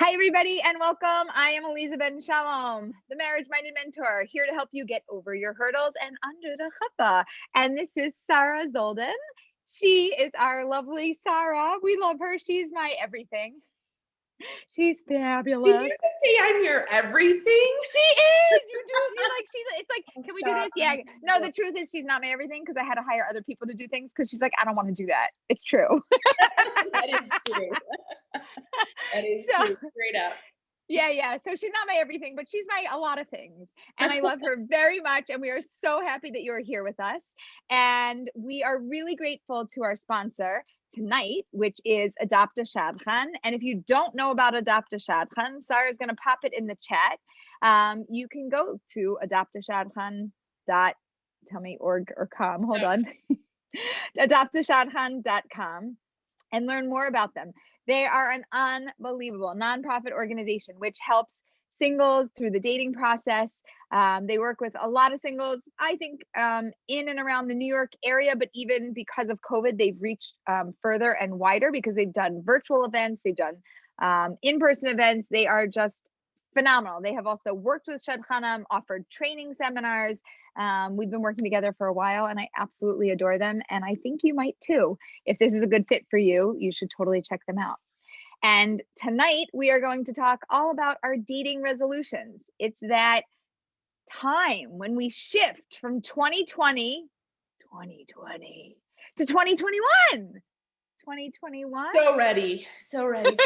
Hi, everybody, and welcome. I am Aleeza Ben Shalom, the marriage-minded mentor, here to help you get over your hurdles and under the chuppah. And this is Sarah Zoldan. She is our lovely Sarah. We love her. She's my everything. She's Did fabulous. you just say I'm your everything? She is. You do. You're like, it's like, can we do Stop. this? Yeah. No, the truth is she's not my everything because I had to hire other people to do things because she's like, I don't want to do that. It's true. That is true. That is So, true. Straight up. yeah. So she's not my everything, but she's my a lot of things. And I love her very much. And we are so happy that you're here with us. And we are really grateful to our sponsor tonight, which is Adopt a Shadchan. And if you don't know about Adopt a Shadchan, Sarah is going to pop it in the chat. You can go to adoptashadchan dot tell me org or com. Hold on. adoptashadchan.com and learn more about them. They are an unbelievable nonprofit organization which helps singles through the dating process. They work with a lot of singles, I think, in and around the New York area, but even because of COVID, they've reached further and wider because they've done virtual events, they've done in-person events. They are just phenomenal. They have also worked with Shadchanim, offered training seminars. We've been working together for a while and I absolutely adore them. And I think you might too. If this is a good fit for you, you should totally check them out. And tonight we are going to talk all about our dating resolutions. It's that time when we shift from 2020 to 2021. 2021. So ready. So ready.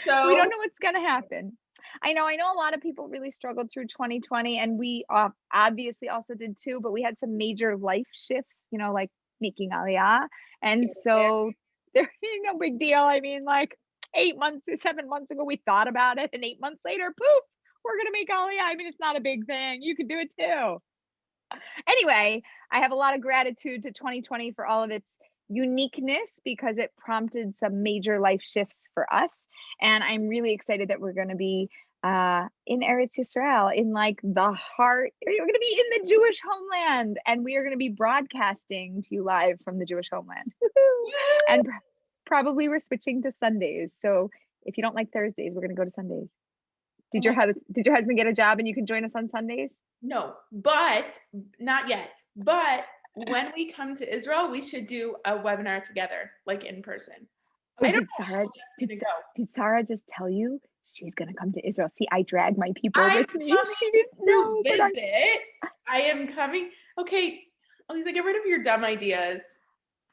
So We don't know what's going to happen. I know a lot of people really struggled through 2020 and we obviously also did too, but we had some major life shifts, like making Aliyah. And so there's no big deal. I mean, like 7 months ago, we thought about it and 8 months later, poof, we're going to make Aliyah. I mean, it's not a big thing. You can do it too. Anyway, I have a lot of gratitude to 2020 for all of its uniqueness because it prompted some major life shifts for us. And I'm really excited that we're going to be in Eretz Yisrael, in like the heart. We're going to be in the Jewish homeland and we are going to be broadcasting to you live from the Jewish homeland. And probably we're switching to Sundays. So if you don't like Thursdays, we're going to go to Sundays. Did your husband get a job and you can join us on Sundays? No, but not yet. But when we come to Israel, we should do a webinar together, like in person. Oh, I don't did know Sarah, how that's gonna go. did Sarah just tell you she's going to come to Israel? See, I drag my people I'm with me. coming She didn't know. to But visit. I am coming. Okay, Aleeza, get rid of your dumb ideas.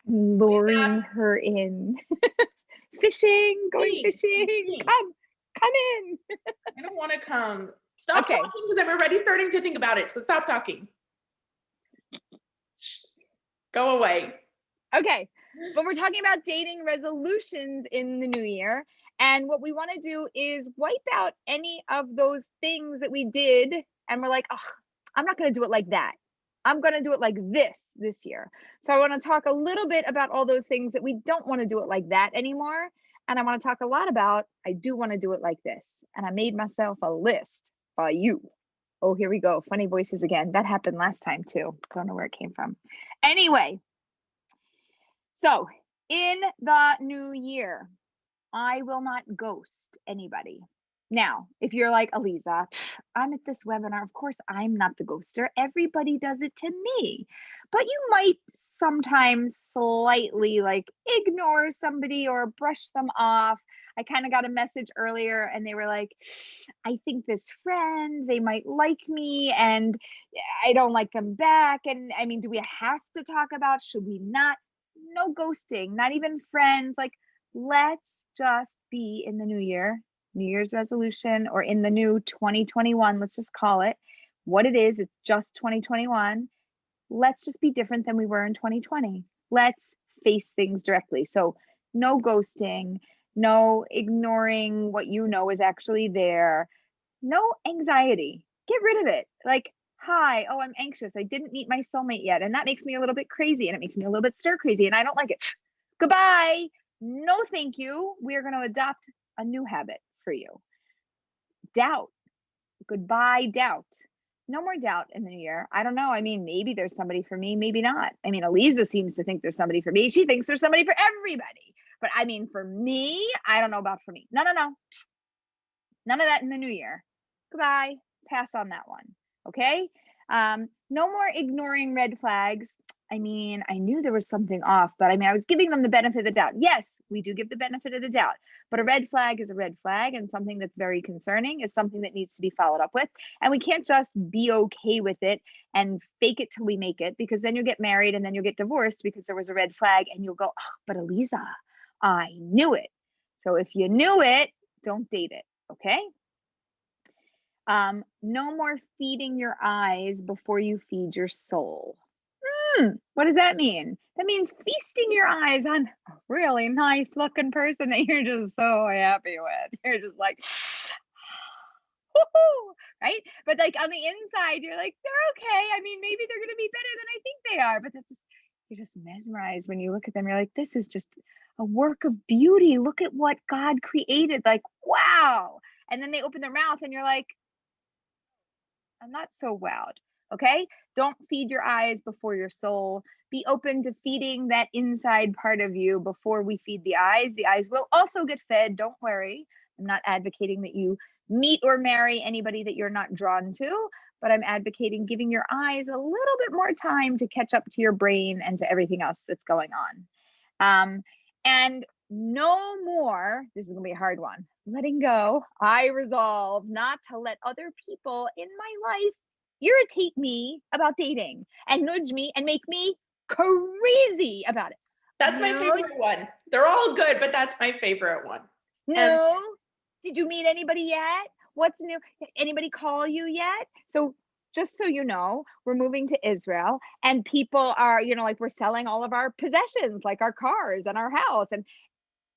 I'm luring her in. Going fishing. Come in. I don't want to come. Stop Okay. talking because I'm already starting to think about it. So stop talking. Go away. Okay. But we're talking about dating resolutions in the new year. And what we want to do is wipe out any of those things that we did. And we're like, oh, I'm not going to do it like that. I'm going to do it like this year. So I want to talk a little bit about all those things that we don't want to do it like that anymore. And I want to talk a lot about, I do want to do it like this. And I made myself a list by you. Oh, here we go. Funny voices again. That happened last time too. Don't know where it came from. Anyway, so in the new year, I will not ghost anybody. Now, if you're like, Aleeza, I'm at this webinar. Of course, I'm not the ghoster. Everybody does it to me. But you might sometimes slightly like ignore somebody or brush them off. I kind of got a message earlier and they were like, I think this friend, they might like me and I don't like them back. And I mean, do we have to talk about, should we not? No ghosting, not even friends. Like, let's just be in the new year. New Year's resolution, or in the new 2021, let's just call it what it is. It's just 2021. Let's just be different than we were in 2020. Let's face things directly. So no ghosting, no ignoring what you know is actually there, no anxiety. Get rid of it. Like, hi, oh, I'm anxious. I didn't meet my soulmate yet. And that makes me a little bit crazy and it makes me a little bit stir crazy and I don't like it. Goodbye. No, thank you. We are going to adopt a new habit for you. Doubt. Goodbye, doubt. No more doubt in the new year. I don't know. I mean, maybe there's somebody for me, maybe not. I mean, Aleeza seems to think there's somebody for me. She thinks there's somebody for everybody. But I mean, for me, I don't know about for me. No. None of that in the new year. Goodbye. Pass on that one. Okay. No more ignoring red flags. I mean, I knew there was something off, but I mean, I was giving them the benefit of the doubt. Yes, we do give the benefit of the doubt, but a red flag is a red flag, and something that's very concerning is something that needs to be followed up with. And we can't just be okay with it and fake it till we make it, because then you'll get married and then you'll get divorced because there was a red flag and you'll go, oh, but Aleeza, I knew it. So if you knew it, don't date it. Okay. No more feeding your eyes before you feed your soul. What does that mean? That means feasting your eyes on a really nice looking person that you're just so happy with. You're just like, woohoo, right? But like on the inside, you're like, they're okay. I mean, maybe they're going to be better than I think they are. But that's just, you're just mesmerized when you look at them. You're like, this is just a work of beauty. Look at what God created. Like, wow. And then they open their mouth and you're like, I'm not so wowed. Okay. Don't feed your eyes before your soul. Be open to feeding that inside part of you before we feed the eyes. The eyes will also get fed. Don't worry. I'm not advocating that you meet or marry anybody that you're not drawn to, but I'm advocating giving your eyes a little bit more time to catch up to your brain and to everything else that's going on. And no more, this is going to be a hard one, letting go. I resolve not to let other people in my life irritate me about dating and nudge me and make me crazy about it. That's my favorite one. They're all good, but that's my favorite one. No. Did you meet anybody yet? What's new? Anybody call you yet? So just so you know, we're moving to Israel and people are, like we're selling all of our possessions, like our cars and our house. And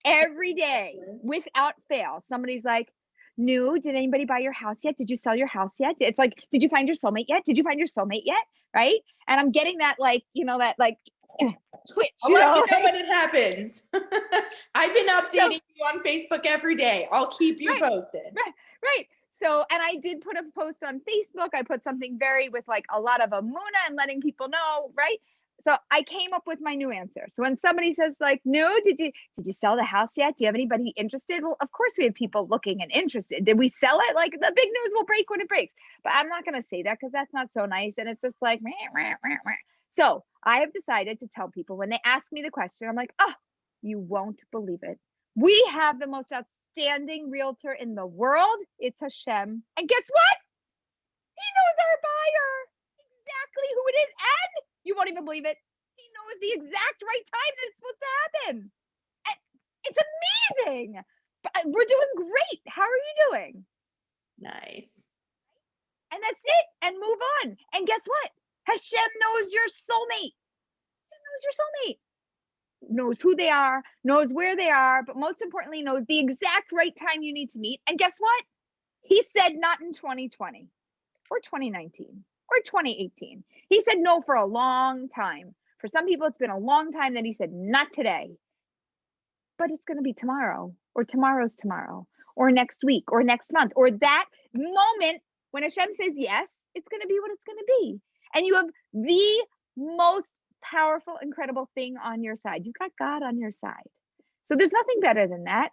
every day, without fail, somebody's like, no, did anybody buy your house yet? Did you sell your house yet? It's like, did you find your soulmate yet? Did you find your soulmate yet? Right? And I'm getting that that twitch. I'll let you know when it happens. I've been updating you on Facebook every day. I'll keep you posted. Right. So, and I did put a post on Facebook. I put something with like a lot of amuna and letting people know, right? So I came up with my new answer. So when somebody says like, no, did you sell the house yet? Do you have anybody interested? Well, of course we have people looking and interested. Did we sell it? Like the big news will break when it breaks. But I'm not going to say that because that's not so nice. And it's just like, meh, meh, meh, meh. So I have decided to tell people when they ask me the question, I'm like, oh, you won't believe it. We have the most outstanding realtor in the world. It's Hashem. And guess what? He knows our buyer, exactly who it is. And you won't even believe it, he knows the exact right time that it's supposed to happen. And it's amazing. But we're doing great. How are you doing? Nice. And that's it. And move on. And guess what? Hashem knows your soulmate. Hashem knows your soulmate. Knows who they are, knows where they are, but most importantly, knows the exact right time you need to meet. And guess what? He said not in 2020 or 2019 or 2018. He said no for a long time. For some people, it's been a long time that he said not today. But it's going to be tomorrow, or tomorrow's tomorrow, or next week, or next month, or that moment when Hashem says yes, it's going to be what it's going to be. And you have the most powerful, incredible thing on your side. You've got God on your side. So there's nothing better than that.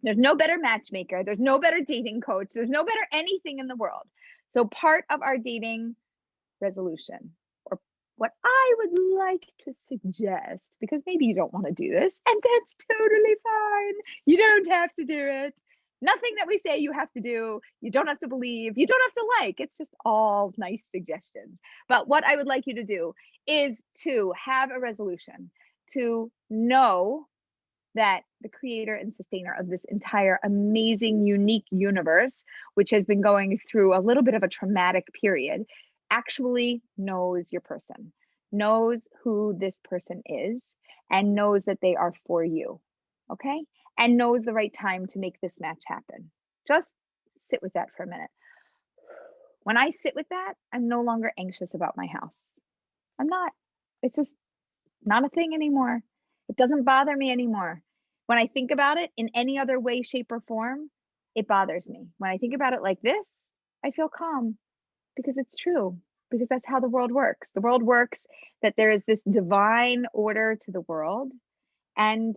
There's no better matchmaker. There's no better dating coach. There's no better anything in the world. So part of our dating resolution, or what I would like to suggest, because maybe you don't want to do this, and that's totally fine. You don't have to do it. Nothing that we say you have to do. You don't have to believe. You don't have to like. It's just all nice suggestions. But what I would like you to do is to have a resolution to know that the creator and sustainer of this entire amazing, unique universe, which has been going through a little bit of a traumatic period, actually knows your person, knows who this person is, and knows that they are for you. Okay? And knows the right time to make this match happen. Just sit with that for a minute. When I sit with that, I'm no longer anxious about my house. I'm not. It's just not a thing anymore. It doesn't bother me anymore. When I think about it in any other way, shape, or form, it bothers me. When I think about it like this, I feel calm because it's true, because that's how the world works. The world works that there is this divine order to the world, and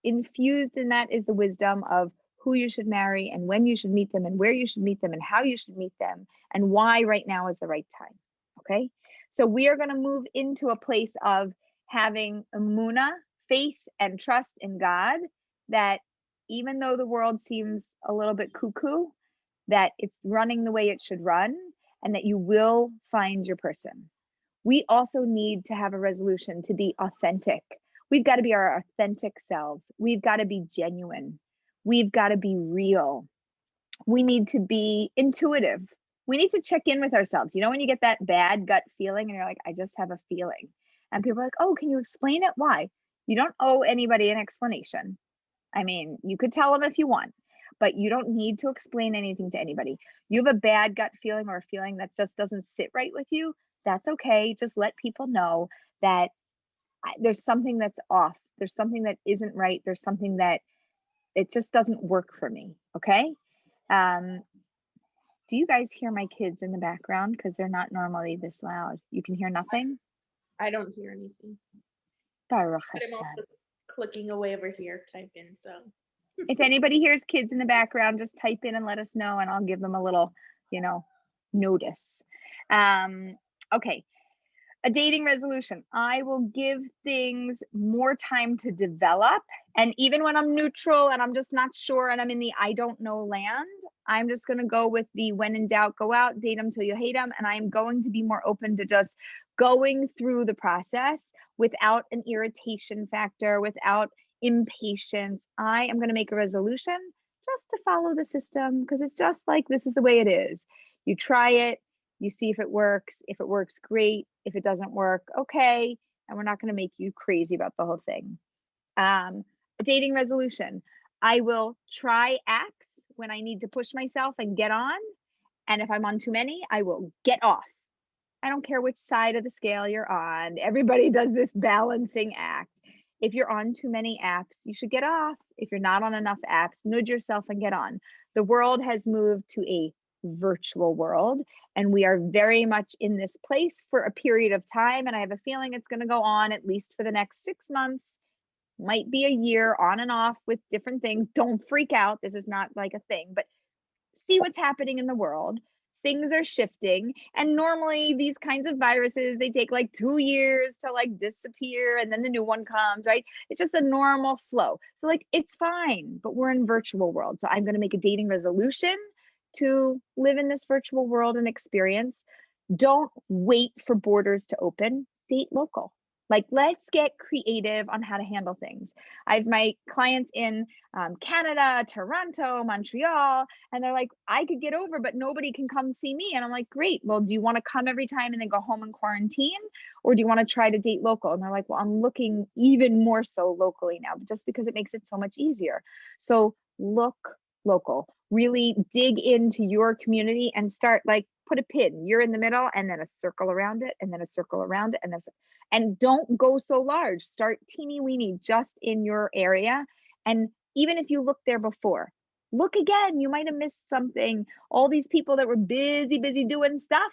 infused in that is the wisdom of who you should marry and when you should meet them and where you should meet them and how you should meet them and why right now is the right time. Okay. So we are going to move into a place of having emunah, faith and trust in God, that even though the world seems a little bit cuckoo, that it's running the way it should run and that you will find your person. We also need to have a resolution to be authentic. We've got to be our authentic selves. We've got to be genuine. We've got to be real. We need to be intuitive. We need to check in with ourselves. You know, when you get that bad gut feeling and you're like, I just have a feeling. And people are like, oh, can you explain it? Why? You don't owe anybody an explanation. I mean, you could tell them if you want, but you don't need to explain anything to anybody. You have a bad gut feeling or a feeling that just doesn't sit right with you. That's okay. Just let people know that there's something that's off. There's something that isn't right. There's something that it just doesn't work for me. Okay. Do you guys hear my kids in the background? Because they're not normally this loud. You can hear nothing? I don't hear anything. Baruch But I'm Hashem. also clicking away over here, type in, so. If anybody hears kids in the background, just type in and let us know, and I'll give them a little, notice. Okay. A dating resolution. I will give things more time to develop. And even when I'm neutral and I'm just not sure and I'm in the I don't know land, I'm just going to go with the when in doubt, go out, date them till you hate them. And I'm going to be more open to just going through the process without an irritation factor, without impatience. I am going to make a resolution just to follow the system, because it's just like, this is the way it is. You try it. You see if it works. If it works, great. If it doesn't work, okay. And we're not going to make you crazy about the whole thing. A dating resolution. I will try apps when I need to push myself and get on. And if I'm on too many, I will get off. I don't care which side of the scale you're on. Everybody does this balancing act. If you're on too many apps, you should get off. If you're not on enough apps, nudge yourself and get on. The world has moved to a virtual world, and we are very much in this place for a period of time, and I have a feeling it's going to go on at least for the next 6 months, might be a year, on and off with different things. Don't freak out. This is not like a thing, but see what's happening in the world. Things are shifting, and normally these kinds of viruses, they take like 2 years to like disappear, and then the new one comes, right? It's just a normal flow. So like, it's fine, but we're in virtual world. So I'm going to make a dating resolution to live in this virtual world and experience. Don't wait for borders to open. Date local. Like, let's get creative on how to handle things. I have my clients in Canada, Toronto, Montreal, and they're like, I could get over, but nobody can come see me. And I'm like, great. Well, do you want to come every time and then go home and quarantine? Or do you want to try to date local? And they're like, well, I'm looking even more so locally now, just because it makes it so much easier. So look local. Really dig into your community and start, like, put a pin. You're in the middle, and then a circle around it, and then a circle around it, and don't go so large. Start teeny weeny just in your area. And even if you looked there before, look again. You might have missed something. All these people that were busy doing stuff,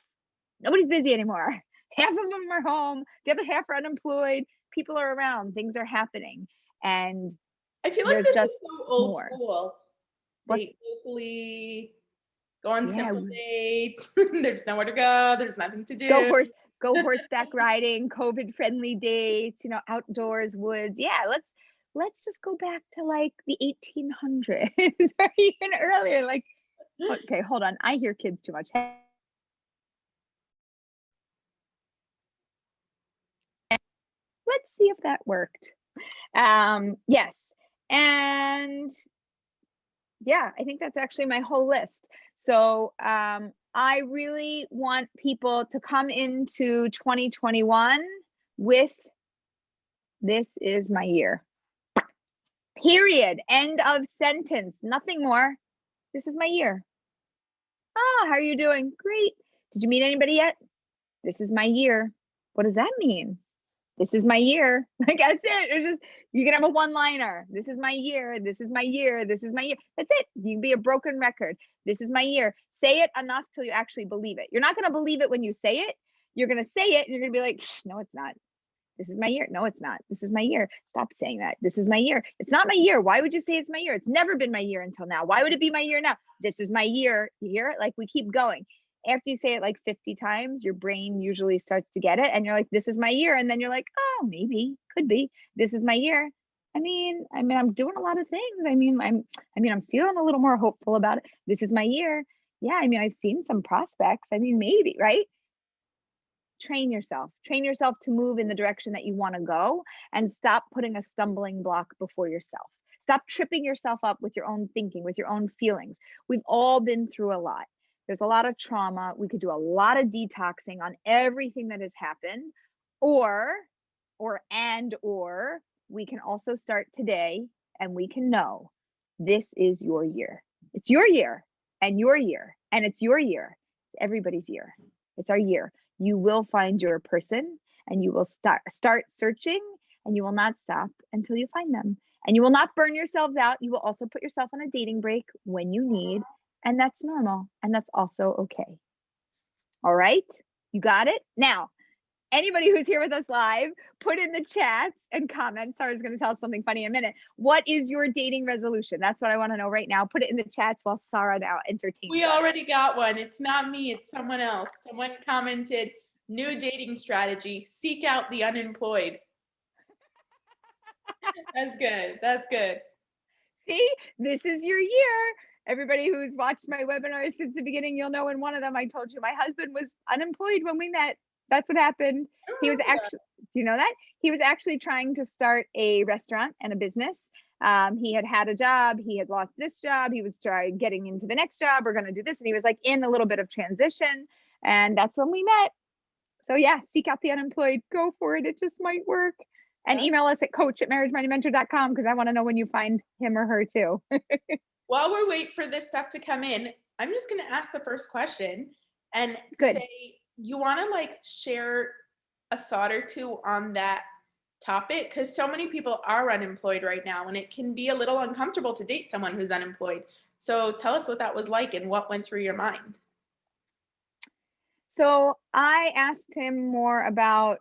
nobody's busy anymore. Half of them are home. The other half are unemployed. People are around. Things are happening. And I feel like there's this just is so old more. school. Date locally, go on Yeah. simple dates. There's nowhere to go. There's nothing to do. Go horseback riding, COVID friendly dates, outdoors, woods. Yeah, let's just go back to like the 1800s or even earlier. Like, okay, hold on. I hear kids too much. Let's see if that worked. Yes. And yeah, I think that's actually my whole list. So I really want people to come into 2021 with, this is my year. Period. End of sentence. Nothing more. This is my year. How are you doing? Great. Did you meet anybody yet? This is my year. What does that mean? This is my year. Like, that's it. It's just, you can have a one-liner. This is my year. This is my year. This is my year. That's it. You can be a broken record. This is my year. Say it enough till you actually believe it. You're not going to believe it when you say it. You're going to say it and you're going to be like, no, it's not. This is my year. No, it's not. This is my year. Stop saying that. This is my year. It's not my year. Why would you say it's my year? It's never been my year until now. Why would it be my year now? This is my year. Year. Like we keep going. After you say it like 50 times, your brain usually starts to get it. And you're like, this is my year. And then you're like, oh, maybe, could be. This is my year. I'm doing a lot of things. I'm feeling a little more hopeful about it. This is my year. Yeah. I've seen some prospects. Maybe, right? Train yourself to move in the direction that you want to go, and stop putting a stumbling block before yourself. Stop tripping yourself up with your own thinking, with your own feelings. We've all been through a lot. There's a lot of trauma. We could do a lot of detoxing on everything that has happened, or we can also start today, and we can know this is your year. It's your year, and your year, and it's your year. It's everybody's year. It's our year. You will find your person, and you will start searching, and you will not stop until you find them. And you will not burn yourselves out. You will also put yourself on a dating break when you need, and that's normal, and that's also okay. All right? You got it? Now, anybody who's here with us live, put in the chats and comment. Sarah's going to tell us something funny in a minute. What is your dating resolution? That's what I want to know right now. Put it in the chats while Sarah now entertains We us. already got one. It's not me, it's someone else. Someone commented, new dating strategy, seek out the unemployed. That's good. That's good. See, this is your year. Everybody who's watched my webinars since the beginning, you'll know in one of them, I told you my husband was unemployed when we met. That's what happened. He was actually, do you know that? He was actually trying to start a restaurant and a business. He had a job. He had lost this job. He was getting into the next job. We're going to do this. And he was like in a little bit of transition. And that's when we met. So yeah, seek out the unemployed. Go for it. It just might work. And email us at coach@marriagemindedmentor.com, because I want to know when you find him or her too. While we're waiting for this stuff to come in, I'm just going to ask the first question and Good. say, you want to like share a thought or two on that topic? Because so many people are unemployed right now, and it can be a little uncomfortable to date someone who's unemployed. So tell us what that was like and what went through your mind. So I asked him more about,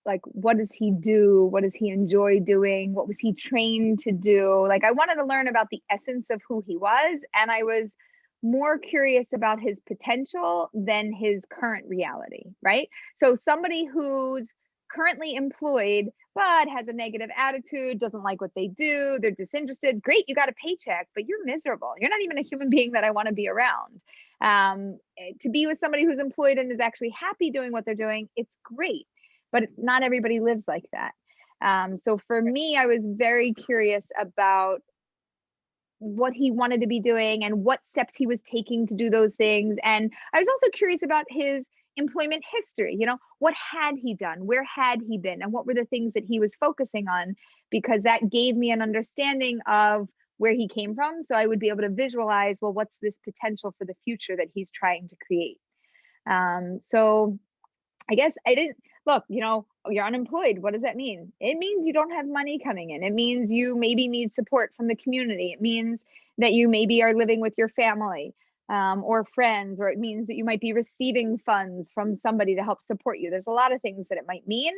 like, what does he do? What does he enjoy doing? What was he trained to do? Like, I wanted to learn about the essence of who he was. And I was more curious about his potential than his current reality, right? So somebody who's currently employed, but has a negative attitude, doesn't like what they do, they're disinterested. Great, you got a paycheck, but you're miserable. You're not even a human being that I want to be around. To be with somebody who's employed and is actually happy doing what they're doing, it's great. But not everybody lives like that. So for me, I was very curious about what he wanted to be doing and what steps he was taking to do those things. And I was also curious about his employment history. What had he done? Where had he been? And what were the things that he was focusing on? Because that gave me an understanding of where he came from. So I would be able to visualize, well, what's this potential for the future that he's trying to create? So I guess I didn't look, you're unemployed. What does that mean? It means you don't have money coming in. It means you maybe need support from the community. It means that you maybe are living with your family or friends, or it means that you might be receiving funds from somebody to help support you. There's a lot of things that it might mean.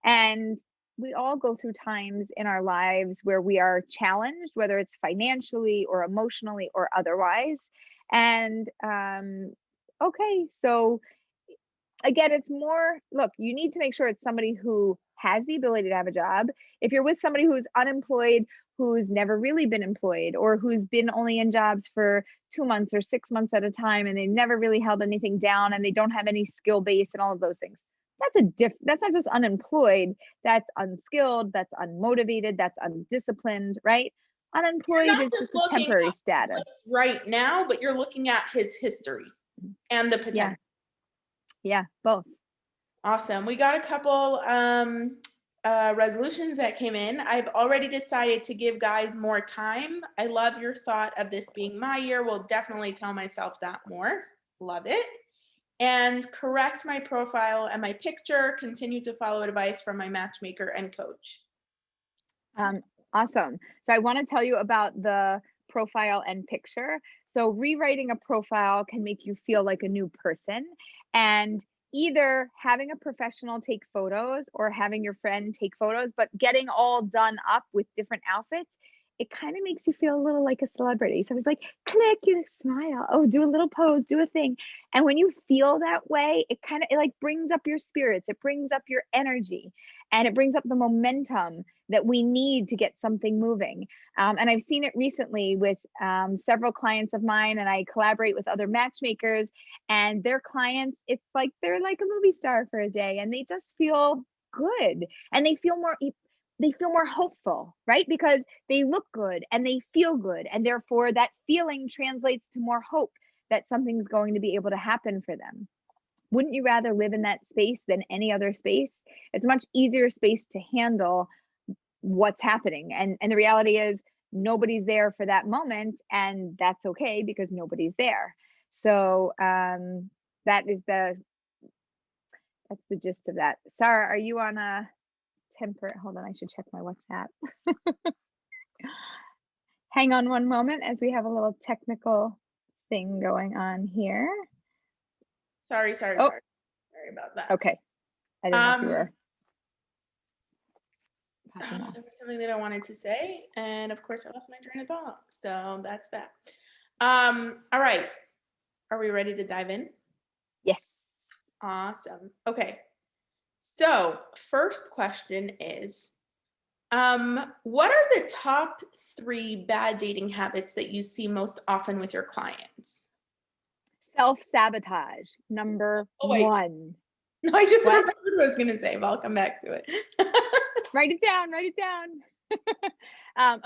And we all go through times in our lives where we are challenged, whether it's financially or emotionally or otherwise. And okay, so again, it's more, look, you need to make sure it's somebody who has the ability to have a job. If you're with somebody who's unemployed, who's never really been employed, or who's been only in jobs for 2 months or 6 months at a time, and they've never really held anything down, and they don't have any skill base and all of those things, that's not just unemployed, that's unskilled, that's unmotivated, that's undisciplined, right? Unemployed is just a temporary status. Right now, but you're looking at his history and the potential. Yeah, both. Awesome. We got a couple resolutions that came in. I've already decided to give guys more time. I love your thought of this being my year. Will definitely tell myself that more. Love it. And correct my profile and my picture. Continue to follow advice from my matchmaker and coach. Awesome. So I want to tell you about the profile and picture. So rewriting a profile can make you feel like a new person. And either having a professional take photos or having your friend take photos, but getting all done up with different outfits, it kind of makes you feel a little like a celebrity. So it's like, click, you smile. Oh, do a little pose, do a thing. And when you feel that way, it like brings up your spirits, it brings up your energy, and it brings up the momentum that we need to get something moving. And I've seen it recently with several clients of mine, and I collaborate with other matchmakers, and their clients, it's like they're like a movie star for a day, and they just feel good, and they feel more hopeful, right? Because they look good and they feel good, and therefore that feeling translates to more hope that something's going to be able to happen for them. Wouldn't you rather live in that space than any other space? It's a much easier space to handle what's happening. And the reality is nobody's there for that moment, and that's okay because nobody's there. So that is that's the gist of that. Sarah, are you on a temper? Hold on, I should check my WhatsApp. Hang on one moment as we have a little technical thing going on here. Sorry about that. Okay. I didn't know if you were. There was something that I wanted to say, and of course I lost my train of thought. So that's that. All right. Are we ready to dive in? Yes. Awesome. Okay. So first question is, what are the top 3 bad dating habits that you see most often with your clients? Self-sabotage, number one. No, I just remembered what I was going to say, but I'll come back to it. Write it down.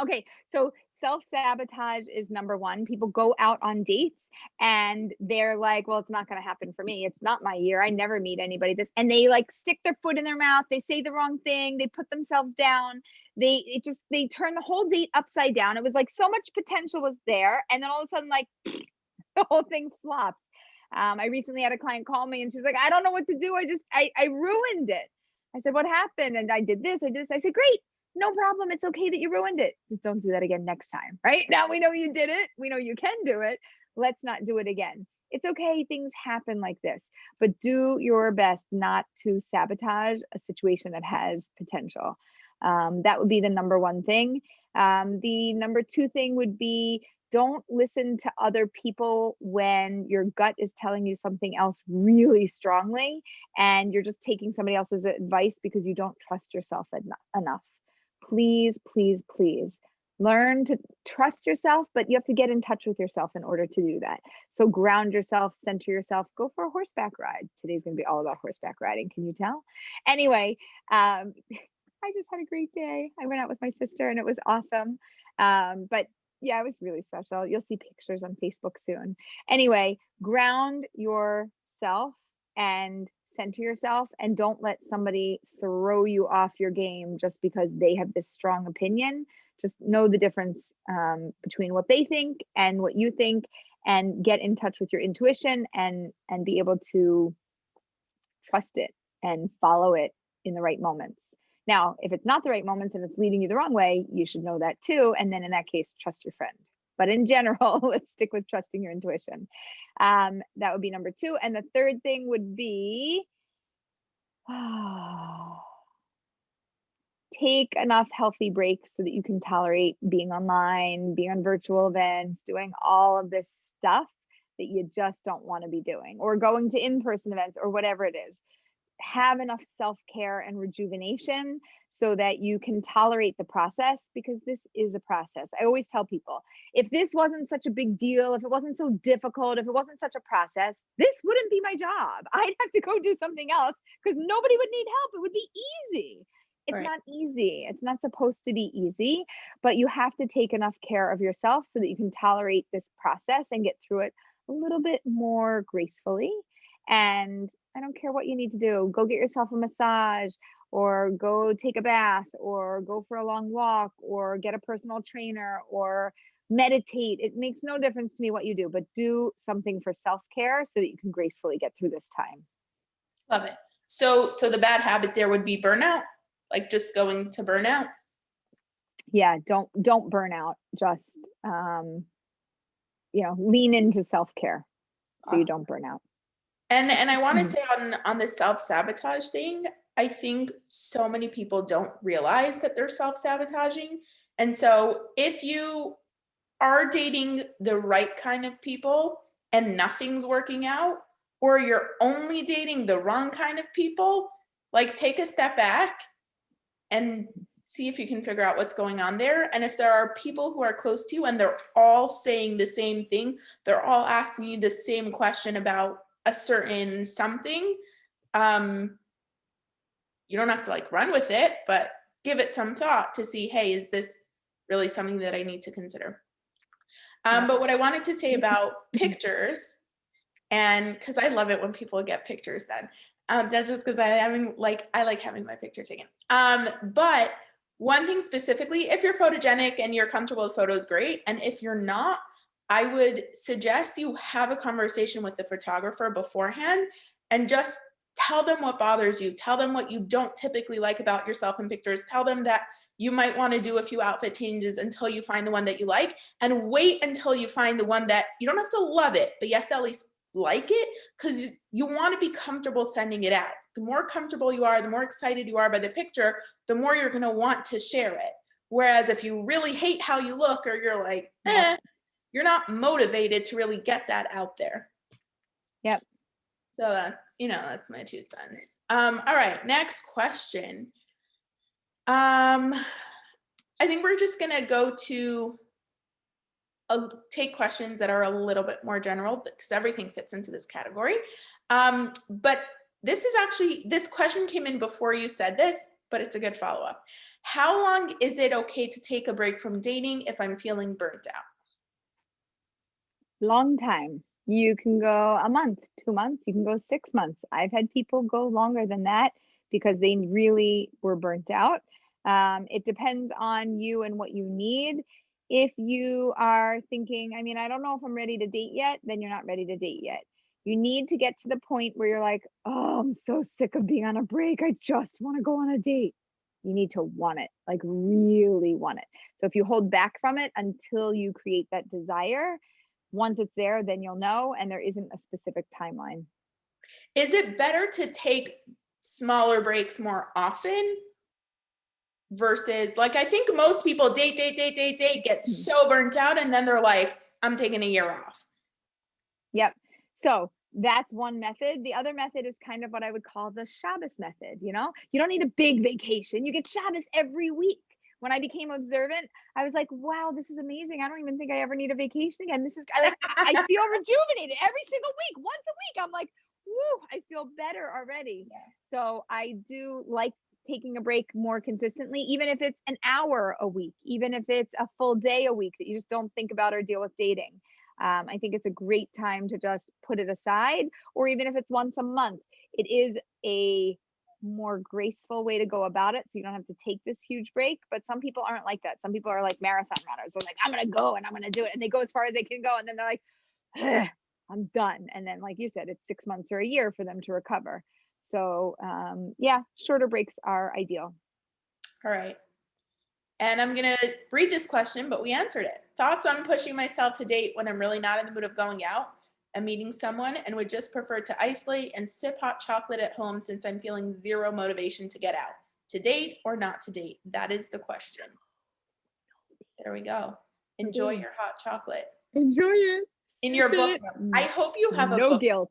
Okay, so self-sabotage is number one. People go out on dates and they're like, well, it's not going to happen for me. It's not my year. I never meet anybody this. And they like stick their foot in their mouth. They say the wrong thing. They put themselves down. They turn the whole date upside down. It was like so much potential was there. And then all of a sudden, like the whole thing flopped. I recently had a client call me and she's like, I don't know what to do. I ruined it. I said, what happened? And I did this. I said, great. No problem. It's okay that you ruined it. Just don't do that again next time. Right now, we know you did it. We know you can do it. Let's not do it again. It's okay. Things happen like this, but do your best not to sabotage a situation that has potential. That would be the number one thing. The number two thing would be, don't listen to other people when your gut is telling you something else really strongly and you're just taking somebody else's advice because you don't trust yourself enough. Please, please, please learn to trust yourself, but you have to get in touch with yourself in order to do that. So ground yourself, center yourself, go for a horseback ride. Today's going to be all about horseback riding. Can you tell? Anyway, I just had a great day. I went out with my sister and it was awesome. But yeah, it was really special. You'll see pictures on Facebook soon. Anyway, ground yourself and center yourself, and don't let somebody throw you off your game just because they have this strong opinion. Just know the difference between what they think and what you think, and get in touch with your intuition and be able to trust it and follow it in the right moments. Now, if it's not the right moments and it's leading you the wrong way, you should know that too. And then in that case, trust your friend. But in general, let's stick with trusting your intuition. That would be number two. And the third thing would be take enough healthy breaks so that you can tolerate being online, being on virtual events, doing all of this stuff that you just don't want to be doing, or going to in-person events or whatever it is. Have enough self-care and rejuvenation so that you can tolerate the process, because this is a process. I always tell people, if this wasn't such a big deal, if it wasn't so difficult, if it wasn't such a process, this wouldn't be my job. I'd have to go do something else because nobody would need help. It would be easy. It's not easy. It's not supposed to be easy, but you have to take enough care of yourself so that you can tolerate this process and get through it a little bit more gracefully. And I don't care what you need to do. Go get yourself a massage, or go take a bath, or go for a long walk, or get a personal trainer, or meditate. It makes no difference to me what you do, but do something for self-care so that you can gracefully get through this time. Love it. So the bad habit there would be burnout, like just going to burnout. Yeah, don't burn out. Just lean into self-care so you don't burn out. And I want to Mhm. say on the self-sabotage thing, I think so many people don't realize that they're self-sabotaging. And so if you are dating the right kind of people and nothing's working out, or you're only dating the wrong kind of people, like take a step back and see if you can figure out what's going on there. And if there are people who are close to you and they're all saying the same thing, they're all asking you the same question about a certain something, um, you don't have to like run with it, but give it some thought to see, hey, is this really something that I need to consider? Yeah. But what I wanted to say about Mhm. pictures, and because I love it when people get pictures done, that's just because I like having my picture taken. But one thing specifically, if you're photogenic and you're comfortable with photos, great. And if you're not, I would suggest you have a conversation with the photographer beforehand and just tell them what bothers you. Tell them what you don't typically like about yourself in pictures. Tell them that you might want to do a few outfit changes until you find the one that you like, and wait until you find the one that you don't have to love it, but you have to at least like it, because you want to be comfortable sending it out. The more comfortable you are, the more excited you are by the picture, the more you're going to want to share it. Whereas if you really hate how you look, or you're like, Yep. you're not motivated to really get that out there. Yep. So that's my 2 cents. All right, next question. I think we're just going to go to take questions that are a little bit more general, because everything fits into this category. But this question came in before you said this, but it's a good follow-up. How long is it okay to take a break from dating if I'm feeling burnt out? Long time. You can go a month, 2 months, you can go 6 months. I've had people go longer than that because they really were burnt out. It depends on you and what you need. If you are thinking, I mean, I don't know if I'm ready to date yet, then you're not ready to date yet. You need to get to the point where you're like, oh, I'm so sick of being on a break. I just want to go on a date. You need to want it, like really want it. So if you hold back from it until you create that desire, once it's there, then you'll know, and there isn't a specific timeline. Is it better to take smaller breaks more often versus, like, I think most people date, get Mhm. so burnt out, and then they're like, I'm taking a year off. Yep. So that's one method. The other method is kind of what I would call the Shabbos method. You don't need a big vacation. You get Shabbos every week. When I became observant, I was like, wow, this is amazing. I don't even think I ever need a vacation again. This is like, I feel rejuvenated every single week. Once a week, I'm like, woo, I feel better already. So I do like taking a break more consistently, even if it's an hour a week, even if it's a full day a week that you just don't think about or deal with dating. I think it's a great time to just put it aside, or even if it's once a month, it is a more graceful way to go about it. So you don't have to take this huge break. But some people aren't like that. Some people are like marathon runners. They're like, I'm going to go and I'm going to do it. And they go as far as they can go. And then they're like, I'm done. And then, like you said, it's 6 months or a year for them to recover. So, yeah, shorter breaks are ideal. All right. And I'm going to read this question, but we answered it. Thoughts on pushing myself to date when I'm really not in the mood of going out and meeting someone, and would just prefer to isolate and sip hot chocolate at home since I'm feeling zero motivation to get out. To date or not to date? That is the question. There we go. Enjoy Okay. your hot chocolate. Enjoy it. In Sip your book it. nook. I hope you have a No book. guilt.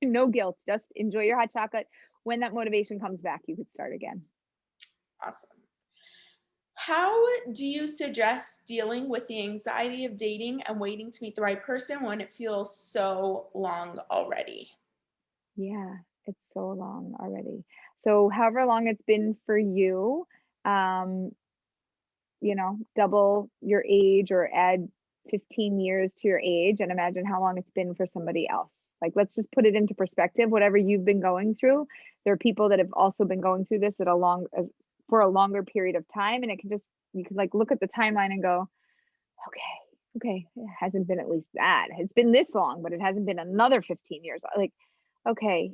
No guilt. Just enjoy your hot chocolate. When that motivation comes back, you could start again. Awesome. How do you suggest dealing with the anxiety of dating and waiting to meet the right person when it feels so long already? Yeah, it's so long already. So however long it's been for you, um, double your age or add 15 years to your age and imagine how long it's been for somebody else. Like, let's just put it into perspective. Whatever you've been going through, there are people that have also been going through this for a longer period of time. And you can like look at the timeline and go, okay, it hasn't been at least that. It's been this long, but it hasn't been another 15 years. Like, okay,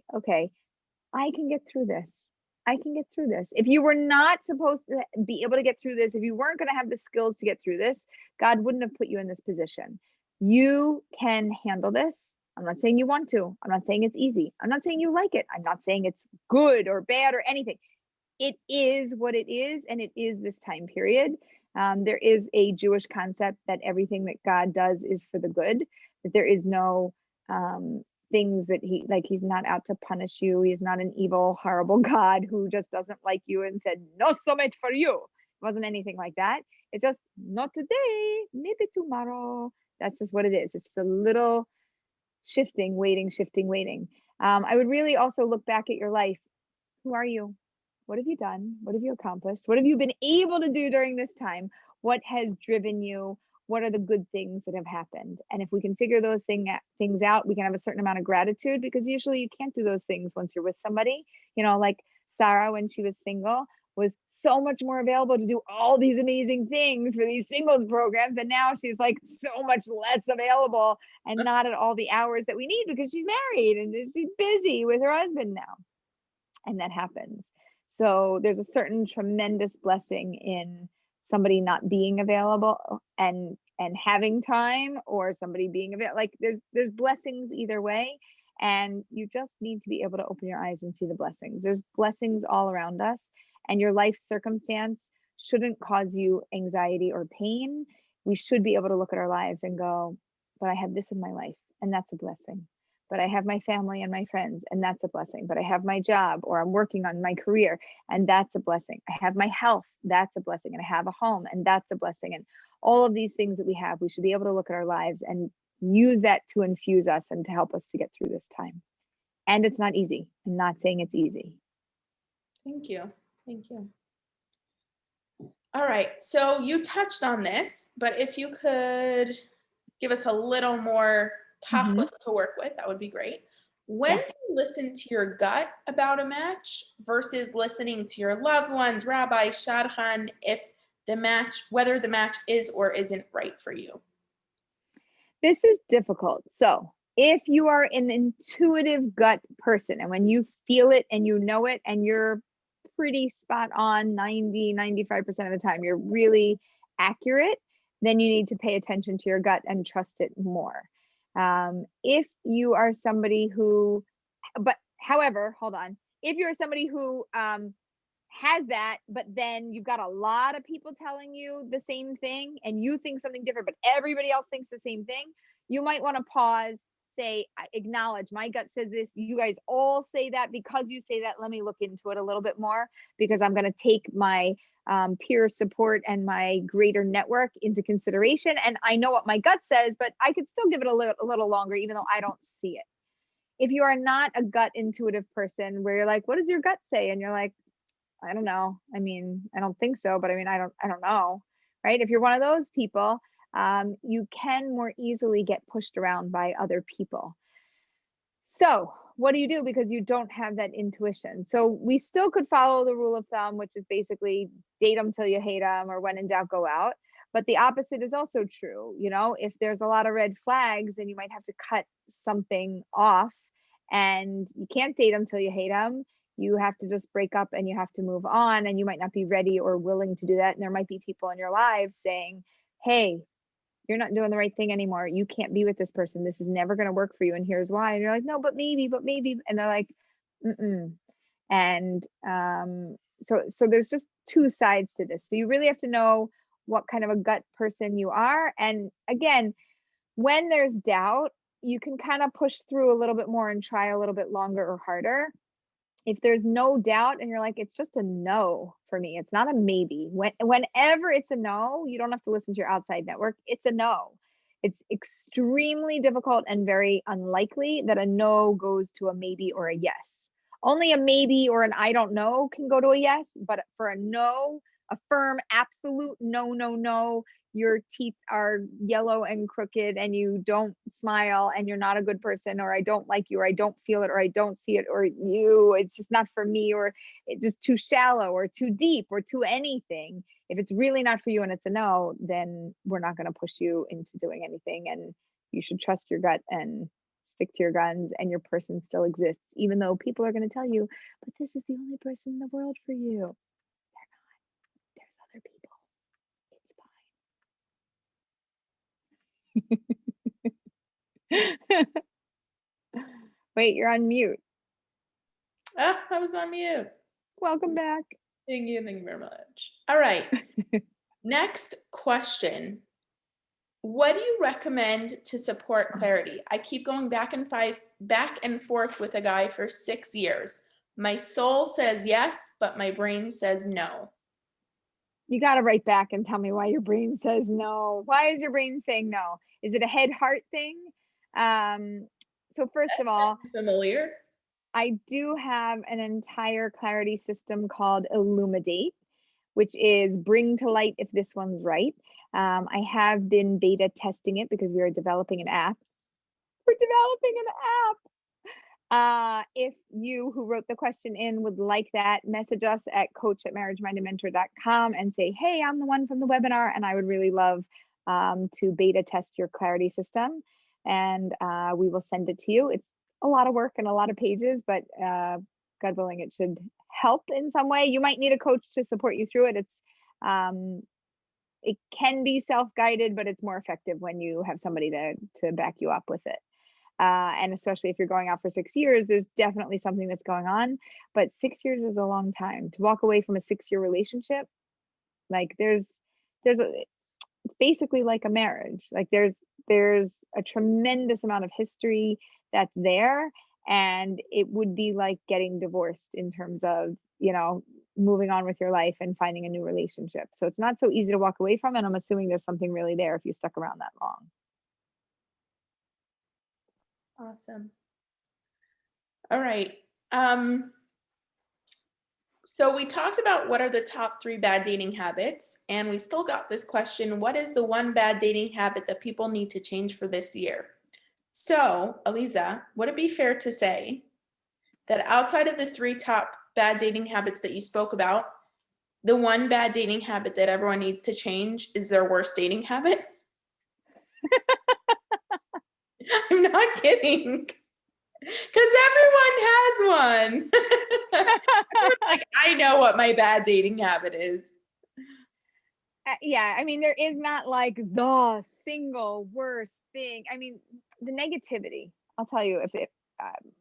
I can get through this. I can get through this. If you were not supposed to be able to get through this, if you weren't going to have the skills to get through this, God wouldn't have put you in this position. You can handle this. I'm not saying you want to. I'm not saying it's easy. I'm not saying you like it. I'm not saying it's good or bad or anything. It is what it is, and it is this time period. There is a Jewish concept that everything that God does is for the good, that there is no things that he's not out to punish you. He's not an evil, horrible God who just doesn't like you and said, no soulmate for you. It wasn't anything like that. It's just not today, maybe tomorrow. That's just what it is. It's the little shifting, waiting, shifting, waiting. I would really also look back at your life. Who are you? What have you done? What have you accomplished? What have you been able to do during this time? What has driven you? What are the good things that have happened? And if we can figure those things out, we can have a certain amount of gratitude, because usually you can't do those things once you're with somebody. Like Sarah, when she was single, was so much more available to do all these amazing things for these singles programs. And now she's like so much less available and not at all the hours that we need, because she's married and she's busy with her husband now. And that happens. So there's a certain tremendous blessing in somebody not being available and having time, or somebody being available. Like there's blessings either way, and you just need to be able to open your eyes and see the blessings. There's blessings all around us, and your life circumstance shouldn't cause you anxiety or pain. We should be able to look at our lives and go, but I have this in my life, and that's a blessing. But I have my family and my friends, and that's a blessing. But I have my job, or I'm working on my career, and that's a blessing. I have my health, that's a blessing. And I have a home, and that's a blessing. And all of these things that we have, we should be able to look at our lives and use that to infuse us and to help us to get through this time. And it's not easy. I'm not saying it's easy. Thank you. Thank you. All right. So you touched on this, but if you could give us a little more tough list to work with, that would be great. When do you listen to your gut about a match versus listening to your loved ones, rabbi, shadchan, whether the match is or isn't right for you? This is difficult. So if you are an intuitive gut person, and when you feel it and you know it, and you're pretty spot on 95% of the time, you're really accurate, then you need to pay attention to your gut and trust it more. If you are somebody who, however, hold on. If you're somebody who has that, but then you've got a lot of people telling you the same thing and you think something different, but everybody else thinks the same thing, you might want to pause, say, acknowledge, my gut says this, you guys all say that. Because you say that, let me look into it a little bit more, because I'm going to take my peer support and my greater network into consideration. And I know what my gut says, but I could still give it a little longer, even though I don't see it. If you are not a gut intuitive person, where you're like, what does your gut say? And you're like, I don't know. I mean, I don't think so, but I mean, I don't know. Right. If you're one of those people, you can more easily get pushed around by other people. So what do you do? Because you don't have that intuition. So we still could follow the rule of thumb, which is basically date them till you hate them, or when in doubt, go out. But the opposite is also true. If there's a lot of red flags, then you might have to cut something off, and you can't date them till you hate them. You have to just break up and you have to move on, and you might not be ready or willing to do that. And there might be people in your lives saying, hey, you're not doing the right thing anymore. You can't be with this person. This is never going to work for you. And here's why. And you're like, no, but maybe. And they're like, mm-mm. And so there's just two sides to this. So you really have to know what kind of a gut person you are. And again, when there's doubt, you can kind of push through a little bit more and try a little bit longer or harder. If there's no doubt and you're like, it's just a no for me, it's not a maybe. Whenever it's a no, you don't have to listen to your outside network. It's a no. It's extremely difficult and very unlikely that a no goes to a maybe or a yes. Only a maybe or an I don't know can go to a yes, but for a no, a firm, absolute no, your teeth are yellow and crooked and you don't smile and you're not a good person, or I don't like you, or I don't feel it, or I don't see it, or it's just not for me, or it's just too shallow or too deep or too anything. If it's really not for you and it's a no, then we're not going to push you into doing anything. And you should trust your gut and stick to your guns, and your person still exists, even though people are going to tell you, but this is the only person in the world for you. They're not. There's other people. It's fine. Wait, you're on mute. Ah, I was on mute. Welcome back. Thank you very much. All right. Next question. What do you recommend to support clarity? I keep going back and forth with a guy for 6 years. My soul says yes, but my brain says no. You got to write back and tell me why your brain says no. Why is your brain saying no? Is it a head heart thing? So first of all, Familiar? I do have an entire clarity system called Illuminate, which is bring to light if this one's right. I have been beta testing it because we are developing an app. We're developing an app. If you who wrote the question in would like that, message us at coach@marriagemindedmentor.com and say, hey, I'm the one from the webinar, and I would really love to beta test your clarity system. And we will send it to you. It's a lot of work and a lot of pages, but God willing, it should help in some way. You might need a coach to support you through it. It can be self-guided, but it's more effective when you have somebody to back you up with it. And especially if you're going out for 6 years, there's definitely something that's going on. But 6 years is a long time to walk away from a 6-year relationship. Like it's basically like a marriage. Like there's a tremendous amount of history that's there, and it would be like getting divorced in terms of, moving on with your life and finding a new relationship. So it's not so easy to walk away from, and I'm assuming there's something really there if you stuck around that long. Awesome. All right. So we talked about what are the top 3 bad dating habits, and we still got this question, what is the one bad dating habit that people need to change for this year? So, Aleeza, would it be fair to say that outside of the 3 top bad dating habits that you spoke about, the one bad dating habit that everyone needs to change is their worst dating habit? I'm not kidding. Because everyone has one. Like, I know what my bad dating habit is. Yeah, I mean, there is not like the single worst thing. I mean, the negativity. I'll tell you, if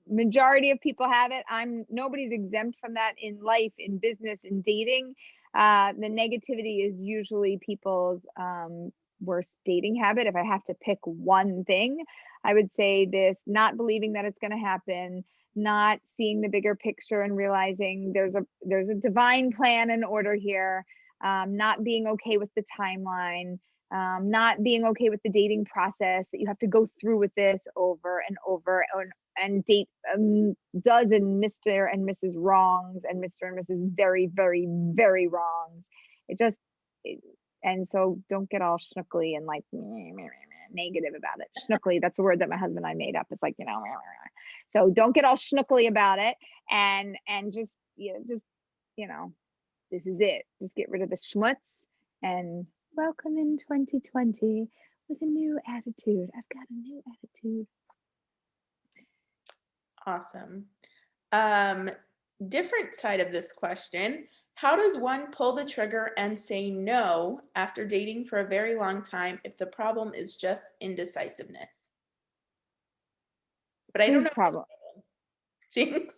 majority of people have it, nobody's exempt from that in life, in business, in dating. The negativity is usually people's worst dating habit. If I have to pick one thing, I would say this: not believing that it's going to happen, not seeing the bigger picture and realizing there's a divine plan and order here, not being okay with the timeline, not being okay with the dating process, that you have to go through with this over and over and date dozen Mr. and Mrs. Wrongs and Mr. and Mrs. Very, very, very wrongs. And so don't get all schnookly and like negative about it. Schnookly, that's a word that my husband and I made up. It's like, so don't get all schnookly about it, and just this is it. Just get rid of the schmutz and welcome in 2020 with a new attitude. I've got a new attitude. Awesome. Different side of this question. How does one pull the trigger and say no after dating for a very long time if the problem is just indecisiveness? But I don't know. Problem. Jinx.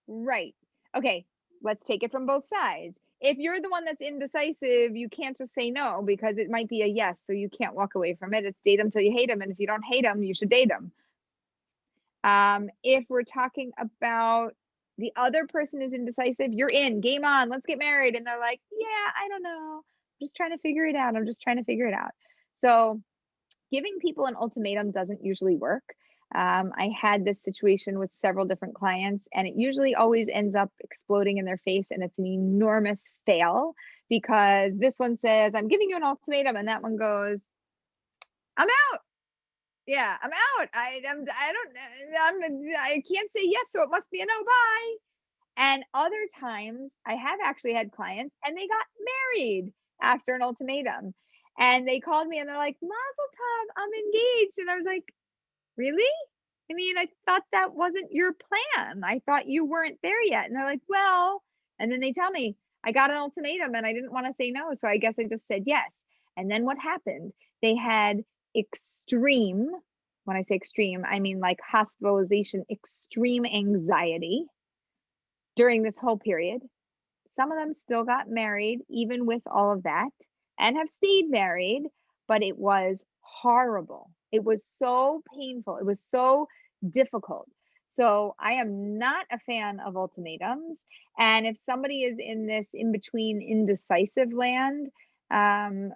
Right. Okay. Let's take it from both sides. If you're the one that's indecisive, you can't just say no because it might be a yes. So you can't walk away from it. It's date them till you hate them. And if you don't hate them, you should date them. If we're talking about the other person is indecisive, you're in, game on, let's get married. And they're like, yeah, I don't know. I'm just trying to figure it out. So giving people an ultimatum doesn't usually work. I had this situation with several different clients, and it usually always ends up exploding in their face, and it's an enormous fail because this one says, I'm giving you an ultimatum, and that one goes, I'm out. Yeah, I'm out. I can't say yes, so it must be a no. Bye. And other times, I have actually had clients, and they got married after an ultimatum, and they called me, and they're like, Mazel tov, I'm engaged, and I was like, really? I mean, I thought that wasn't your plan. I thought you weren't there yet. And they're like, well, and then they tell me, I got an ultimatum and I didn't want to say no. So I guess I just said yes. And then what happened? They had extreme when I say extreme, I mean like hospitalization, extreme anxiety during this whole period. Some of them still got married, even with all of that, and have stayed married, but it was horrible. It was so painful. It was so difficult. So I am not a fan of ultimatums. And if somebody is in this in between indecisive land, um,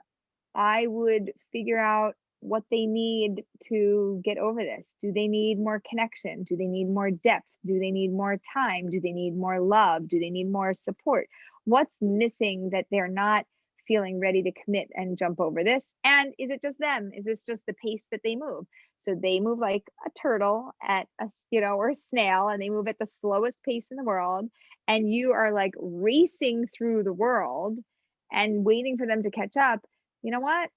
I would figure out what they need to get over this. Do they need more connection? Do they need more depth? Do they need more time? Do they need more love? Do they need more support? What's missing that they're not feeling ready to commit and jump over this? And is it just them? Is this just the pace that they move? So they move like a turtle at a, or a snail, and they move at the slowest pace in the world. And you are like racing through the world and waiting for them to catch up. You know what?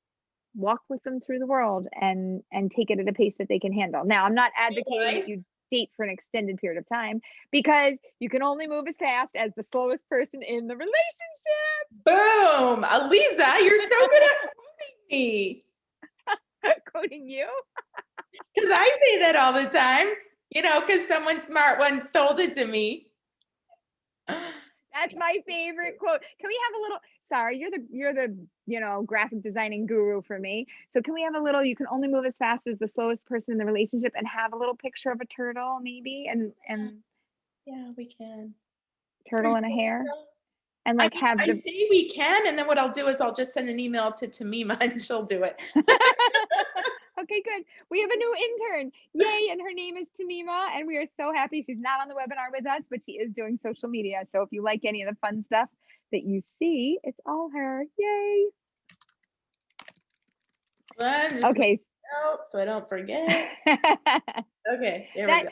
Walk with them through the world and take it at a pace that they can handle. Now, I'm not advocating that you date for an extended period of time, because you can only move as fast as the slowest person in the relationship. Boom. Aleeza, you're so good at quoting me. Quoting you? Because I say that all the time, because someone smart once told it to me. That's my favorite quote. Can we have a little, sorry, you're the graphic designing guru for me. So can we have a little, you can only move as fast as the slowest person in the relationship, and have a little picture of a turtle maybe, and yeah, we can. Turtle and a hare. And like I say we can, and then what I'll do is I'll just send an email to Tamima and she'll do it. Okay, good. We have a new intern. Yay. And her name is Tamima. And we are so happy. She's not on the webinar with us, but she is doing social media. So if you like any of the fun stuff that you see, it's all her. Yay. Okay. So I don't forget. Okay, there we go.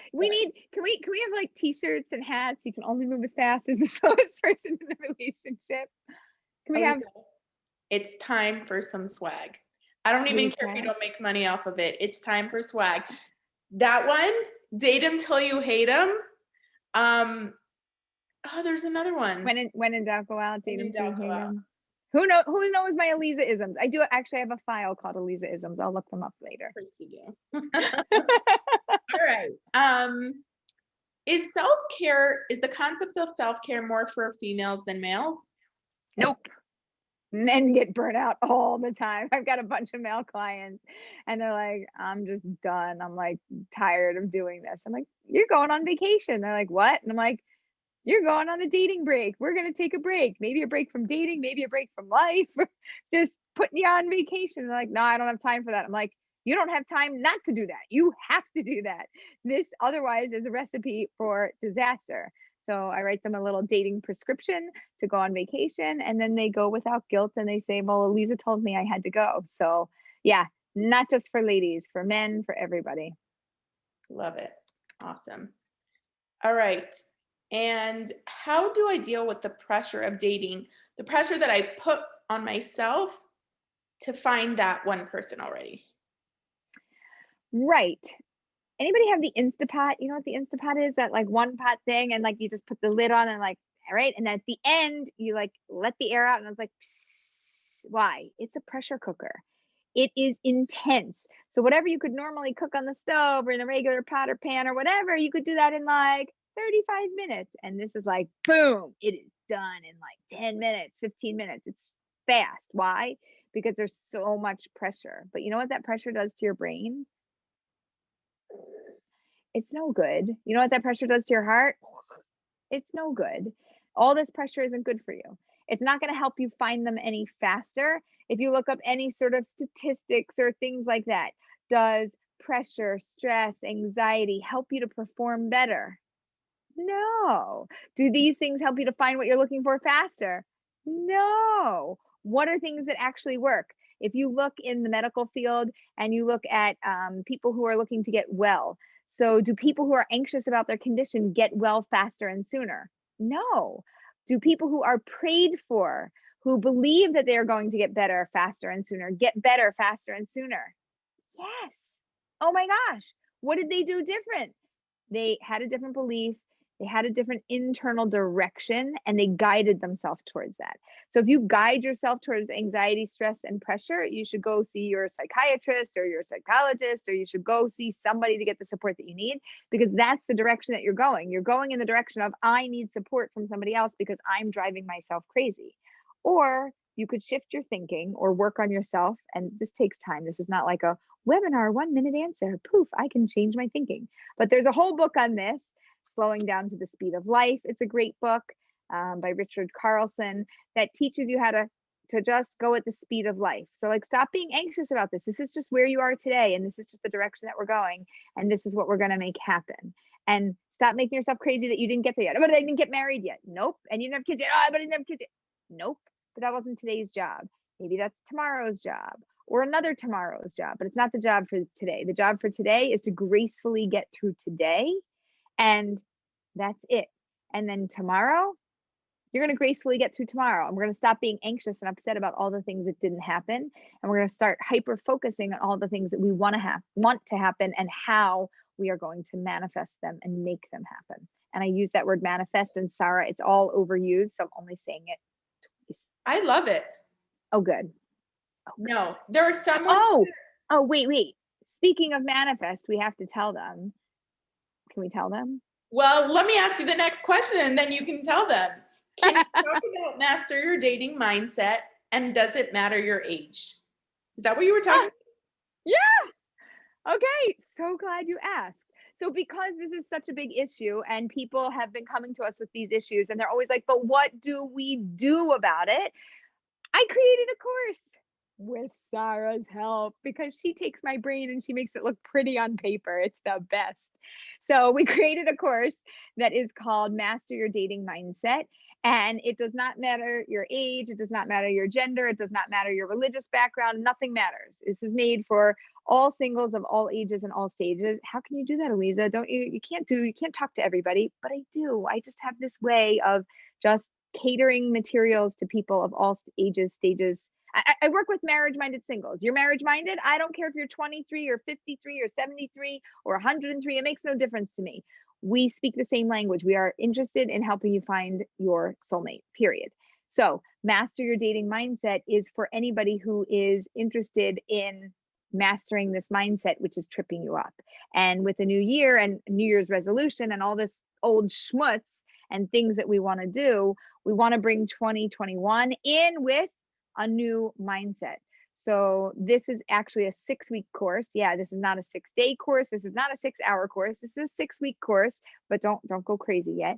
Can we have like t-shirts and hats? You can only move as fast as the slowest person in the relationship. Can we have? It's time for some swag. I don't even care if you don't make money off of it. It's time for swag. That one, date him till you hate him. There's another one. When in doubt, go out. Date him till you hate him. Who knows my Aleeza isms? I do actually have a file called Aleeza isms. I'll look them up later. Of course you do. All right. Is the concept of self-care more for females than males? Nope. Men get burnt out all the time. I've got a bunch of male clients and they're like, I'm just done. I'm like tired of doing this. I'm like, you're going on vacation. They're like, what? And I'm like, you're going on a dating break. We're going to take a break. Maybe a break from dating, maybe a break from life. Just putting you on vacation. They're like, no, I don't have time for that. I'm like, you don't have time not to do that. You have to do that. This otherwise is a recipe for disaster. So I write them a little dating prescription to go on vacation, and then they go without guilt and they say, well, Aleeza told me I had to go. So yeah, not just for ladies, for men, for everybody. Love it. Awesome. All right. And how do I deal with the pressure of dating, the pressure that I put on myself to find that one person already? Right. Anybody have the Instapot? You know what the Instapot is? That like one pot thing, and like you just put the lid on and like, all right. And at the end, you like let the air out and it's like, psst. Why? It's a pressure cooker. It is intense. So whatever you could normally cook on the stove or in a regular pot or pan or whatever, you could do that in like 35 minutes. And this is like, boom, it is done in like 10 minutes, 15 minutes. It's fast. Why? Because there's so much pressure. But you know what that pressure does to your brain? It's no good. You know what that pressure does to your heart? It's no good. All this pressure isn't good for you. It's not going to help you find them any faster. If you look up any sort of statistics or things like that, does pressure, stress, anxiety help you to perform better? No. Do these things help you to find what you're looking for faster? No. What are things that actually work? If you look in the medical field and you look at people who are looking to get well, so do people who are anxious about their condition get well faster and sooner? No. Do people who are prayed for, who believe that they are going to get better faster and sooner, get better faster and sooner? Yes. Oh my gosh. What did they do different? They had a different belief. They had a different internal direction and they guided themselves towards that. So if you guide yourself towards anxiety, stress, and pressure, you should go see your psychiatrist or your psychologist, or you should go see somebody to get the support that you need, because that's the direction that you're going. You're going in the direction of, I need support from somebody else because I'm driving myself crazy. Or you could shift your thinking or work on yourself. And this takes time. This is not like a webinar, 1 minute answer. Poof, I can change my thinking. But there's a whole book on this, Slowing Down to the Speed of Life. It's a great book by Richard Carlson that teaches you how to just go at the speed of life. So like, stop being anxious about this. This is just where you are today. And this is just the direction that we're going. And this is what we're going to make happen. And stop making yourself crazy that you didn't get there yet. Oh, but I didn't get married yet. Nope. And you didn't have kids yet. Oh, but I didn't have kids yet. Nope. But that wasn't today's job. Maybe that's tomorrow's job or another tomorrow's job, but it's not the job for today. The job for today is to gracefully get through today. And that's it. And then tomorrow, you're going to gracefully get through tomorrow. And we're going to stop being anxious and upset about all the things that didn't happen. And we're going to start hyper focusing on all the things that we want to happen and how we are going to manifest them and make them happen. And I use that word manifest, and Sarah, it's all overused. So I'm only saying it twice. I love it. Oh, good. No, there are someone. Oh, wait. Speaking of manifest, we have to tell them. Can we tell them? Well, let me ask you the next question and then you can tell them. Can you talk about master your dating mindset, and does it matter your age? Is that what you were talking about? Yeah. Okay. So glad you asked. So because this is such a big issue and people have been coming to us with these issues and they're always like, but what do we do about it? I created a course with Sarah's help because she takes my brain and she makes it look pretty on paper. It's the best. So we created a course that is called Master Your Dating Mindset. And it does not matter your age. It does not matter your gender. It does not matter your religious background. Nothing matters. This is made for all singles of all ages and all stages. How can you do that, Aleeza? You can't talk to everybody, but I do. I just have this way of just catering materials to people of all ages, stages. I work with marriage-minded singles. You're marriage-minded? I don't care if you're 23 or 53 or 73 or 103. It makes no difference to me. We speak the same language. We are interested in helping you find your soulmate, period. So Master Your Dating Mindset is for anybody who is interested in mastering this mindset, which is tripping you up. And with the new year and New Year's resolution and all this old schmutz and things that we want to do, we want to bring 2021 in with a new mindset. So this is actually a 6-week course. Yeah, this is not a 6-day course. This is not a 6-hour course. This is a 6-week course, but don't go crazy yet.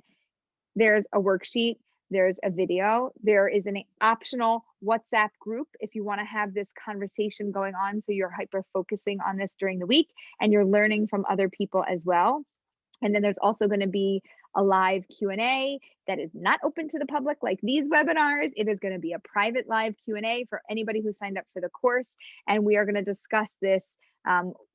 There's a worksheet. There's a video. There is an optional WhatsApp group if you want to have this conversation going on. So you're hyper focusing on this during the week and you're learning from other people as well. And then there's also going to be a live Q&A that is not open to the public like these webinars. It is going to be a private live Q&A for anybody who signed up for the course. And we are going to discuss this,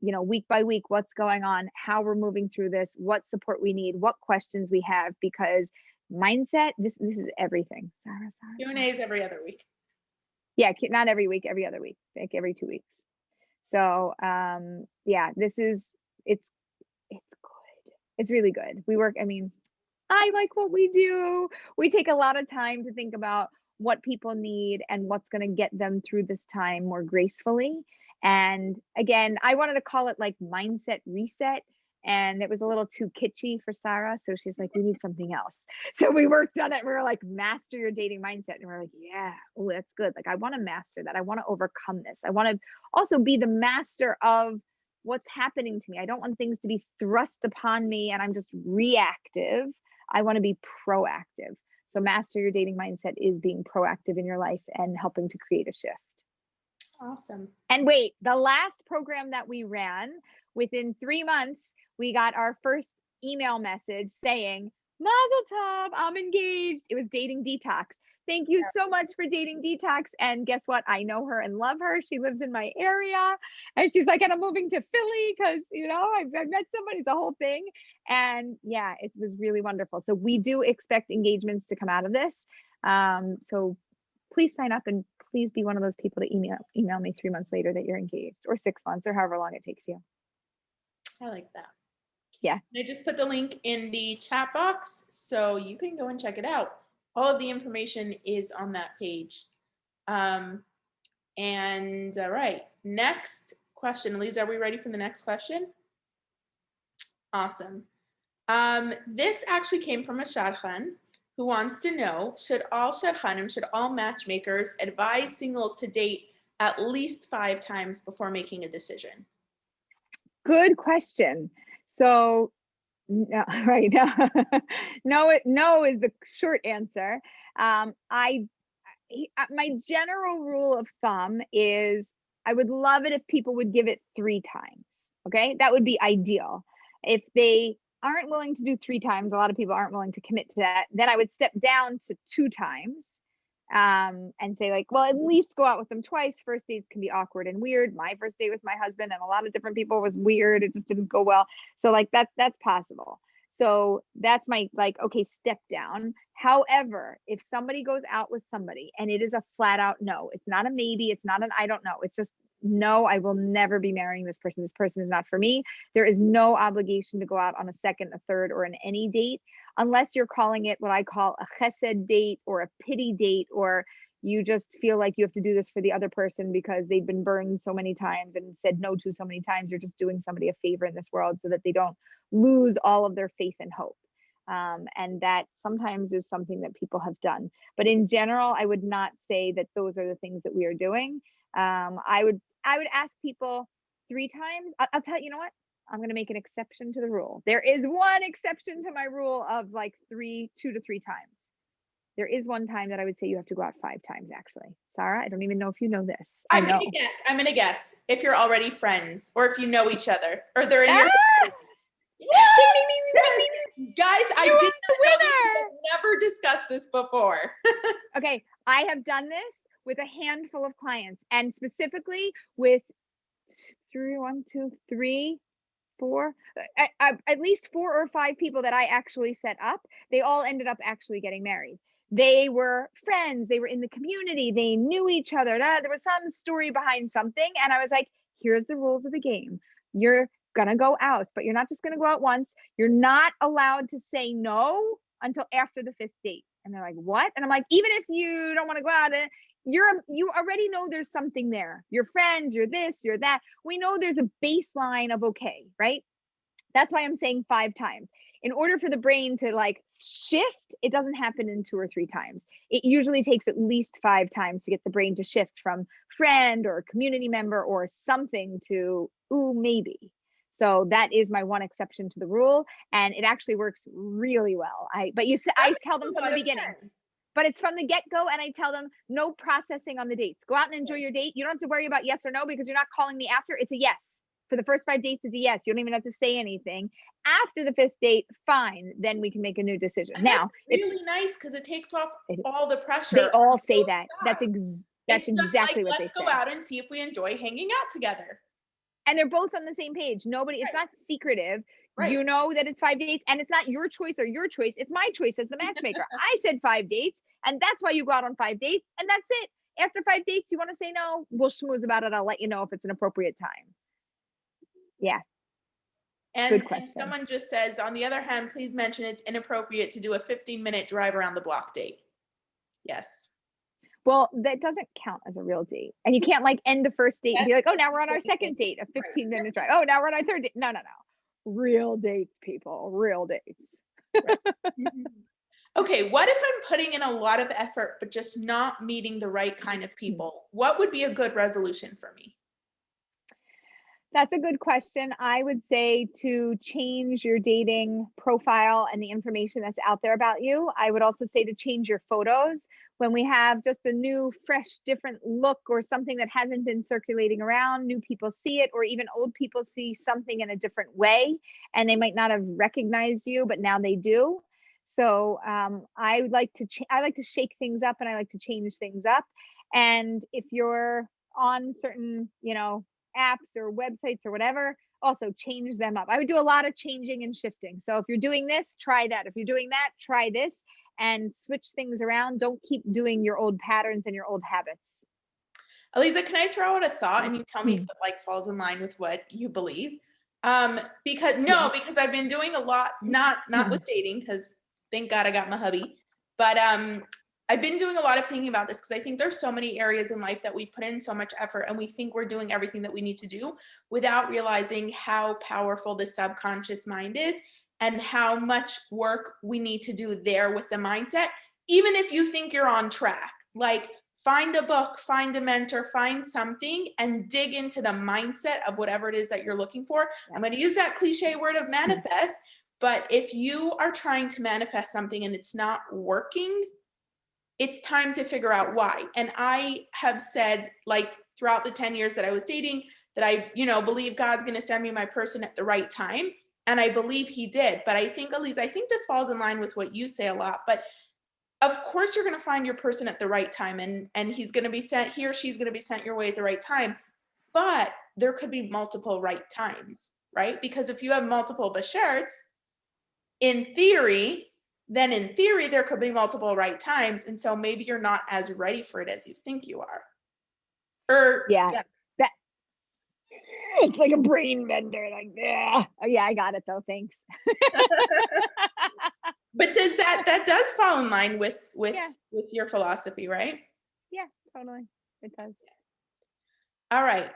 week by week, what's going on, how we're moving through this, what support we need, what questions we have, because mindset, this is everything. Sarah. Q&As every other week. Yeah, not every week, every other week, like every 2 weeks. So it's good. It's really good. I like what we do. We take a lot of time to think about what people need and what's going to get them through this time more gracefully. And again, I wanted to call it like mindset reset. And it was a little too kitschy for Sarah. So she's like, we need something else. So we worked on it. We were like, master your dating mindset. And we're like, yeah, oh, that's good. Like, I want to master that. I want to overcome this. I want to also be the master of what's happening to me. I don't want things to be thrust upon me and I'm just reactive. I want to be proactive. So master your dating mindset is being proactive in your life and helping to create a shift. Awesome. And wait, the last program that we ran, within 3 months, we got our first email message saying, Mazel Tov, I'm engaged. It was Dating Detox. Thank you so much for Dating Detox. And guess what? I know her and love her. She lives in my area. And she's like, and I'm moving to Philly because, I've met somebody, it's a whole thing. And yeah, it was really wonderful. So we do expect engagements to come out of this. So please sign up and please be one of those people to email me 3 months later that you're engaged, or 6 months, or however long it takes you. I like that. Yeah. I just put the link in the chat box so you can go and check it out. All of the information is on that page. And all right, next question. Aleeza, are we ready for the next question? Awesome. This actually came from a shadchan who wants to know, should all matchmakers advise singles to date at least 5 times before making a decision? Good question. So, no, right now, no is the short answer. My general rule of thumb is I would love it if people would give it 3 times. Okay, that would be ideal. If they aren't willing to do 3 times, a lot of people aren't willing to commit to that, then I would step down to 2 times, and say like, well, at least go out with them twice. First dates can be awkward and weird. My first date with my husband and a lot of different people was weird. It just didn't go well. So like that's possible. So that's my like, okay, step down. However, if somebody goes out with somebody and it is a flat out no, it's not a maybe, it's not an I don't know, it's just no, I will never be marrying this person. This person is not for me. There is no obligation to go out on a second, a third, or an any date, unless you're calling it what I call a chesed date or a pity date, or you just feel like you have to do this for the other person because they've been burned so many times and said no to so many times. You're just doing somebody a favor in this world so that they don't lose all of their faith and hope. And that sometimes is something that people have done. But in general, I would not say that those are the things that we are doing. I would ask people 3 times. I'll tell you, you know what? I'm going to make an exception to the rule. There is one exception to my rule of like 2 to 3 times. There is one time that I would say you have to go out 5 times, actually. Sarah, I don't even know if you know this. I'm going to guess if you're already friends or if you know each other or they're in your. Yes! Guys, I did not know this. I've never discussed this before. Okay, I have done this with a handful of clients and specifically with 4, at least 4 or 5 people that I actually set up. They all ended up actually getting married. They were friends. They were in the community. They knew each other. There was some story behind something. And I was like, here's the rules of the game. You're going to go out, but you're not just going to go out once. You're not allowed to say no until after the 5th date. And they're like, what? And I'm like, even if you don't want to go out, you already know there's something there. You're friends, you're this, you're that. We know there's a baseline of okay, right? That's why I'm saying 5 times. In order for the brain to like shift, it doesn't happen in 2 or 3 times. It usually takes at least 5 times to get the brain to shift from friend or community member or something to, ooh, maybe. So that is my one exception to the rule. And it actually works really well. I tell them from the beginning. But it's from the get-go, and I tell them no processing on the dates. Go out and enjoy your date. You don't have to worry about yes or no because you're not calling me after. It's a yes. For the first 5 dates, it's a yes. You don't even have to say anything. After the 5th date, fine. Then we can make a new decision. And now, it's really nice because it takes off all the pressure. They all say that. That's exactly what they say. Let's go out and see if we enjoy hanging out together. And they're both on the same page. It's not secretive. Right. You know that it's 5 dates and it's not your choice or your choice. It's my choice as the matchmaker. I said 5 dates and that's why you go out on 5 dates and that's it. After 5 dates, you want to say no, we'll schmooze about it. I'll let you know if it's an appropriate time. Yeah. And someone just says, on the other hand, please mention it's inappropriate to do a 15-minute drive around the block date. Yes. Well, that doesn't count as a real date. And you can't like end a first date and be like, oh, now we're on our second date, a 15-minute drive. Oh, now we're on our third date. No. Real dates, people, real dates. Right. Okay, what if I'm putting in a lot of effort, but just not meeting the right kind of people? What would be a good resolution for me? That's a good question. I would say to change your dating profile and the information that's out there about you. I would also say to change your photos. When we have just a new, fresh, different look or something that hasn't been circulating around, new people see it, or even old people see something in a different way, and they might not have recognized you, but now they do. So I like to shake things up and I like to change things up. And if you're on certain, apps or websites or whatever, also change them up. I would do a lot of changing and shifting. So if you're doing this, try that. If you're doing that, try this, and switch things around. Don't keep doing your old patterns and your old habits. Aleeza, can I throw out a thought and you tell me if it falls in line with what you believe? Because I've been doing a lot, not with dating, because thank God I got my hubby, but I've been doing a lot of thinking about this because I think there's so many areas in life that we put in so much effort and we think we're doing everything that we need to do without realizing how powerful the subconscious mind is and how much work we need to do there with the mindset, even if you think you're on track. Like, find a book, find a mentor, find something, and dig into the mindset of whatever it is that you're looking for. I'm going to use that cliche word of manifest, but if you are trying to manifest something and it's not working, it's time to figure out why. And I have said, like, throughout the 10 years that I was dating, that I, believe God's going to send me my person at the right time. And I believe he did. But I think, Aleeza, I think this falls in line with what you say a lot, but of course you're going to find your person at the right time, and he's going to be sent, he or she's going to be sent your way at the right time. But there could be multiple right times, right? Because if you have multiple basharts, in theory, there could be multiple right times. And so maybe you're not as ready for it as you think you are. That it's like a brain bender. Like, yeah. Oh yeah, I got it though. Thanks. But does that does fall in line with your philosophy, right? Yeah, totally. It does. All right.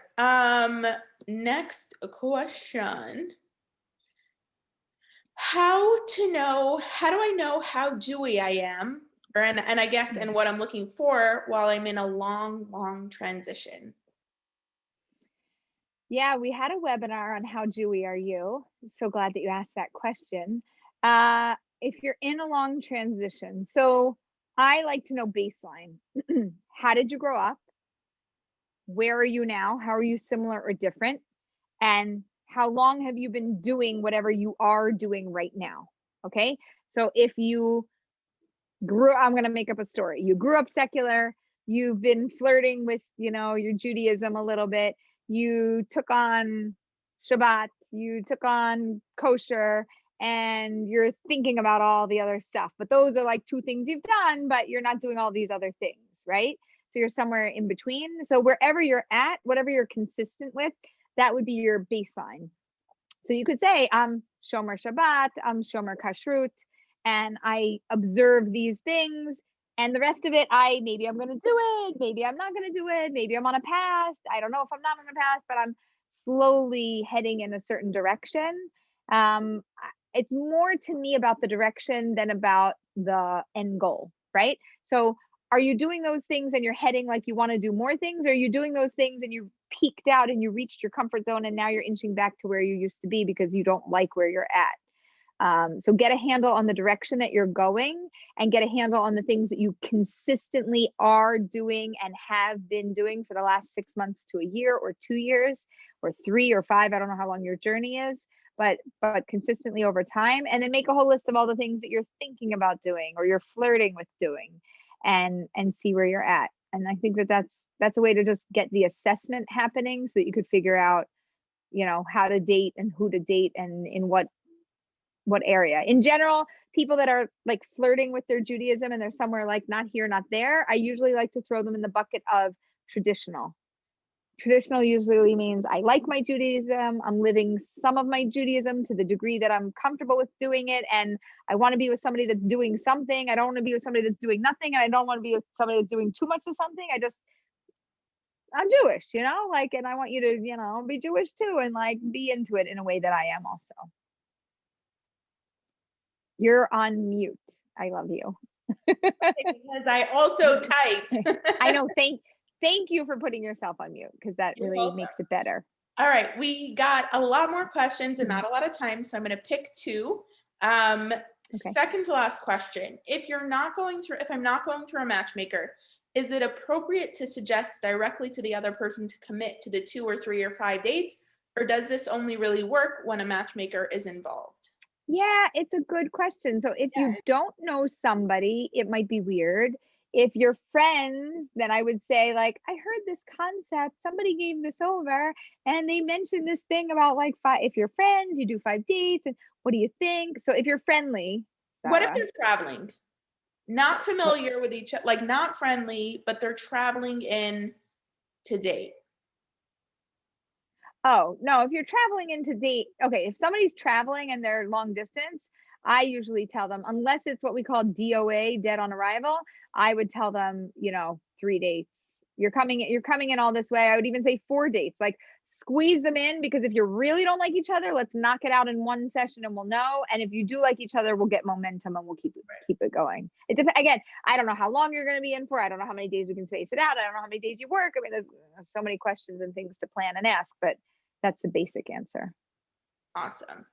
Next question. How do I know how dewy I am? And I guess, and what I'm looking for while I'm in a long transition. Yeah, we had a webinar on how dewy are you. So glad that you asked that question. If you're in a long transition, so I like to know baseline. How did you grow up? Where are you now? How are you similar or different? And how long have you been doing whatever you are doing right now? Okay. So if you I'm going to make up a story. You grew up secular, you've been flirting with, your Judaism a little bit. You took on Shabbat, you took on kosher, and you're thinking about all the other stuff. But those are like two things you've done, but you're not doing all these other things, right? So you're somewhere in between. So wherever you're at, whatever you're consistent with, that would be your baseline. So you could say, I'm Shomer Shabbat, I'm Shomer Kashrut, and I observe these things. And the rest of it, maybe I'm going to do it. Maybe I'm not going to do it. Maybe I'm on a path. I don't know if I'm not on a path, but I'm slowly heading in a certain direction. It's more to me about the direction than about the end goal, right? So are you doing those things and you're heading like you want to do more things? Or are you doing those things and you peaked out and you reached your comfort zone and now you're inching back to where you used to be because you don't like where you're at? So get a handle on the direction that you're going and get a handle on the things that you consistently are doing and have been doing for the last 6 months to a year or 2 years or 3 or 5. I don't know how long your journey is, but consistently over time. And then make a whole list of all the things that you're thinking about doing or you're flirting with doing and see where you're at. And I think that's a way to just get the assessment happening so that you could figure out, how to date and who to date and in what area. In general, people that are like flirting with their Judaism and they're somewhere like not here, not there, I usually like to throw them in the bucket of traditional. Traditional usually means I like my Judaism. I'm living some of my Judaism to the degree that I'm comfortable with doing it. And I want to be with somebody that's doing something. I don't want to be with somebody that's doing nothing. And I don't want to be with somebody that's doing too much of something. I'm Jewish, and I want you to, be Jewish too and like be into it in a way that I am also. You're on mute. I love you. Because I also type. I know. Thank you for putting yourself on mute because that really makes it better. All right. We got a lot more questions and not a lot of time. So I'm going to pick two. Okay. Second to last question. If I'm not going through a matchmaker, is it appropriate to suggest directly to the other person to commit to the 2 or 3 or 5 dates? Or does this only really work when a matchmaker is involved? Yeah, it's a good question. So if you don't know somebody, it might be weird. If you're friends, then I would say like, I heard this concept, somebody gave this over and they mentioned this thing about like if you're friends, you do 5 dates and what do you think? So if you're friendly, Sarah, what if they're traveling? Not familiar with each other, like not friendly, but they're traveling in to date. Oh, no, if you're traveling into date, okay, if somebody's traveling and they're long distance, I usually tell them, unless it's what we call DOA, dead on arrival, I would tell them, 3 dates. You're coming in all this way. I would even say 4 dates. Like squeeze them in, because if you really don't like each other, let's knock it out in one session and we'll know. And if you do like each other, we'll get momentum and we'll keep it going. Again, I don't know how long you're going to be in for. I don't know how many days we can space it out. I don't know how many days you work. I mean, there's so many questions and things to plan and ask, but that's the basic answer. Awesome.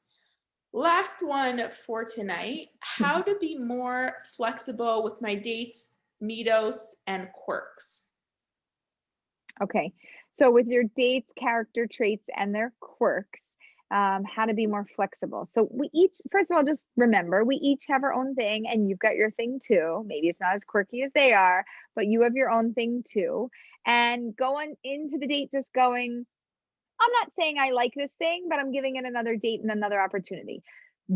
Last one for tonight. How to be more flexible with my dates, meetos, and quirks. Okay. So with your dates, character traits, and their quirks, how to be more flexible. So first of all, just remember, we each have our own thing, and you've got your thing too. Maybe it's not as quirky as they are, but you have your own thing too. And going into the date, just going, I'm not saying I like this thing, but I'm giving it another date and another opportunity.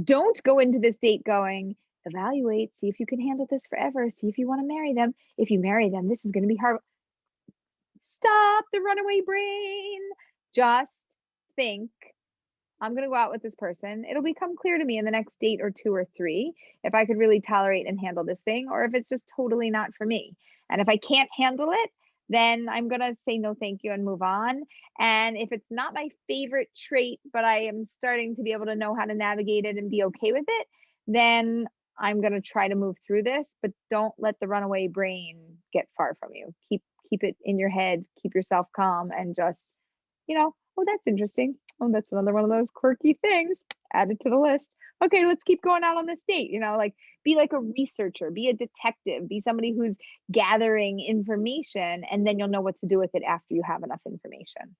Don't go into this date going, evaluate, see if you can handle this forever, see if you want to marry them. If you marry them, this is going to be hard. Stop the runaway brain. Just think, I'm going to go out with this person. It'll become clear to me in the next date or 2 or 3 if I could really tolerate and handle this thing, or if it's just totally not for me. And if I can't handle it, then I'm going to say no, thank you, and move on. And if it's not my favorite trait, but I am starting to be able to know how to navigate it and be okay with it, then I'm going to try to move through this, but don't let the runaway brain get far from you. Keep it in your head, keep yourself calm, and just, oh, that's interesting. Oh, that's another one of those quirky things. Add it to the list. Okay, let's keep going out on this date. Like be like a researcher, be a detective, be somebody who's gathering information, and then you'll know what to do with it after you have enough information.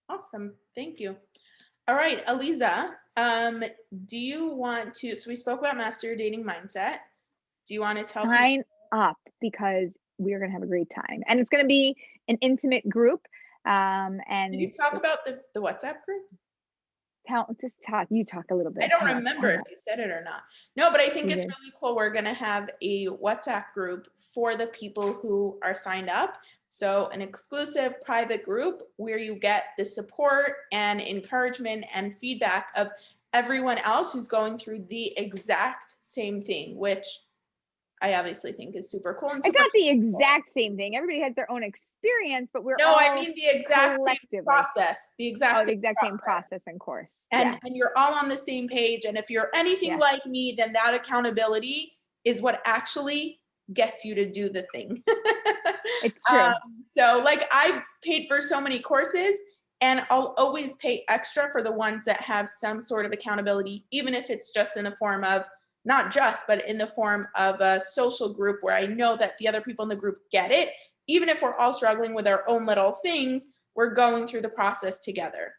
Awesome. Thank you. All right, Aleeza, do you want to, so we spoke about master your dating mindset. Do you want to tell me? Sign up, because we're going to have a great time, and it's going to be an intimate group. And did you talk about the WhatsApp group? You talk a little bit. I don't remember if you said it or not. No, but I think it's really cool. We're going to have a WhatsApp group for the people who are signed up. So an exclusive private group where you get the support and encouragement and feedback of everyone else who's going through the exact same thing, which I obviously think is super cool. And it's not the exact same thing. Everybody has their own experience, but I mean the exact same process. The exact same process and course. And you're all on the same page. And if you're anything like me, then that accountability is what actually gets you to do the thing. It's true. So like I paid for so many courses, and I'll always pay extra for the ones that have some sort of accountability, even if it's just in the form of, not just, but in the form of a social group where I know that the other people in the group get it. Even if we're all struggling with our own little things, we're going through the process together.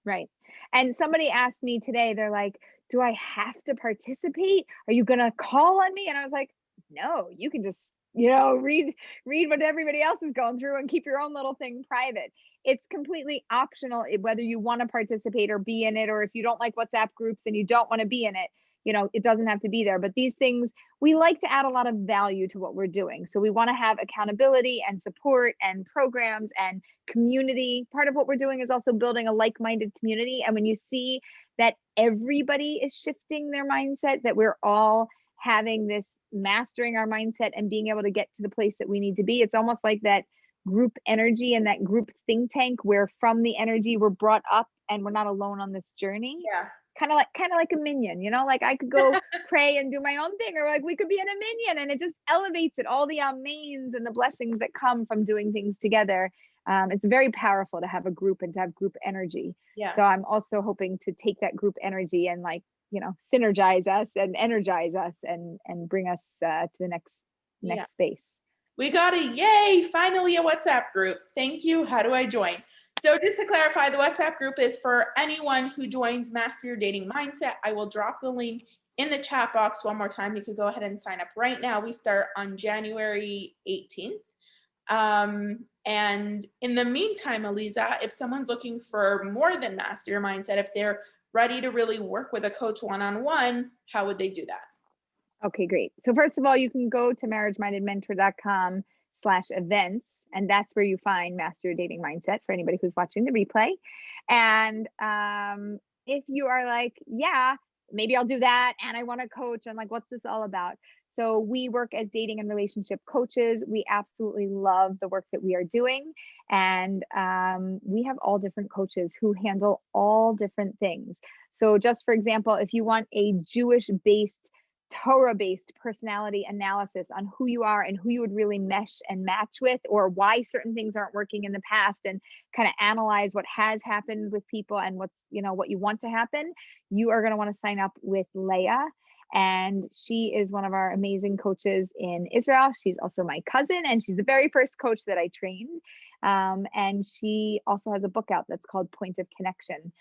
Right. And somebody asked me today, they're like, do I have to participate? Are you going to call on me? And I was like, no, you can just, read what everybody else is going through and keep your own little thing private. It's completely optional whether you want to participate or be in it, or if you don't like WhatsApp groups and you don't want to be in it. It doesn't have to be there, but these things, we like to add a lot of value to what we're doing. So we want to have accountability and support and programs and community. Part of what we're doing is also building a like-minded community. And when you see that everybody is shifting their mindset, that we're all having this mastering our mindset and being able to get to the place that we need to be, it's almost like that group energy and that group think tank, where from the energy we're brought up and we're not alone on this journey. Yeah. Kind of like a minion, like I could go pray and do my own thing, or like we could be in a minion, and it just elevates it, all the amens and the blessings that come from doing things together. It's very powerful to have a group and to have group energy. Yeah. So I'm also hoping to take that group energy and synergize us and energize us and bring us to the next space. We got yay, finally a WhatsApp group. Thank you. How do I join? So just to clarify, the WhatsApp group is for anyone who joins Master Your Dating Mindset. I will drop the link in the chat box one more time. You could go ahead and sign up right now. We start on January 18th. And in the meantime, Aleeza, if someone's looking for more than Master Your Mindset, if they're ready to really work with a coach one-on-one, how would they do that? Okay, great. So first of all, you can go to marriagemindedmentor.com/events And that's where you find Master Your Dating Mindset for anybody who's watching the replay. And if you are like, yeah, maybe I'll do that, and I want to coach, I'm like, what's this all about? So we work as dating and relationship coaches. We absolutely love the work that we are doing. And we have all different coaches who handle all different things. So just for example, if you want a Jewish-based, Torah-based personality analysis on who you are and who you would really mesh and match with, or why certain things aren't working in the past, and kind of analyze what has happened with people and what's, what you want to happen, you are going to want to sign up with Leah. And she is one of our amazing coaches in Israel. She's also my cousin, and she's the very first coach that I trained. And she also has a book out that's called Point of Connection,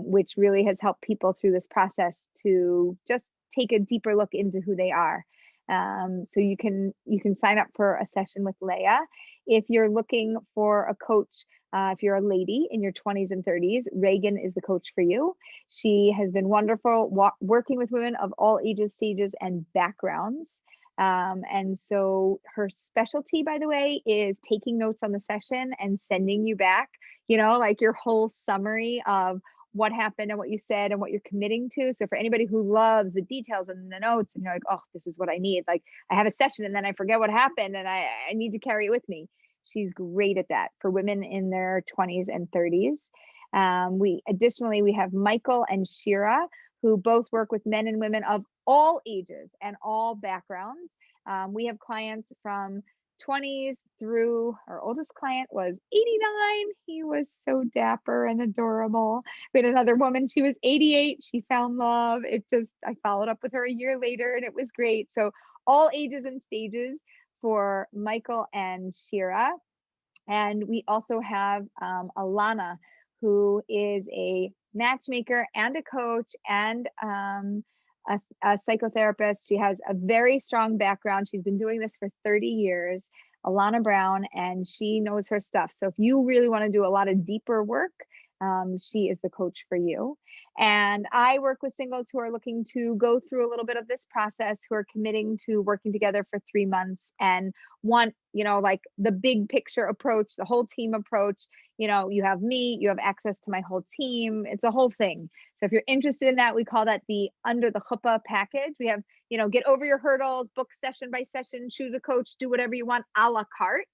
which really has helped people through this process to just take a deeper look into who they are. So you can sign up for a session with Leah. If you're looking for a coach, if you're a lady in your 20s and 30s, Reagan is the coach for you. She has been wonderful working with women of all ages, stages, and backgrounds. And so her specialty, by the way, is taking notes on the session and sending you back, like your whole summary of what happened and what you said and what you're committing to. So for anybody who loves the details and the notes, and you're like, oh, this is what I need. Like, I have a session and then I forget what happened and I need to carry it with me. She's great at that for women in their 20s and 30s. We have Michael and Shira, who both work with men and women of all ages and all backgrounds. We have clients from 20s through, our oldest client was 89. He was so dapper and adorable. We had another woman, she was 88. She found love. I followed up with her a year later and it was great. So all ages and stages for Michael and Shira. And we also have Alana, who is a matchmaker and a coach and a psychotherapist. She has a very strong background. She's been doing this for 30 years, Alana Brown, and she knows her stuff. So if you really want to do a lot of deeper work, she is the coach for you. And I work with singles who are looking to go through a little bit of this process, who are committing to working together for 3 months and want, like the big picture approach, the whole team approach. You have me, you have access to my whole team. It's a whole thing. So if you're interested in that, we call that the Under the Chuppah package. We have, get over your hurdles, book session by session, choose a coach, do whatever you want, a la carte.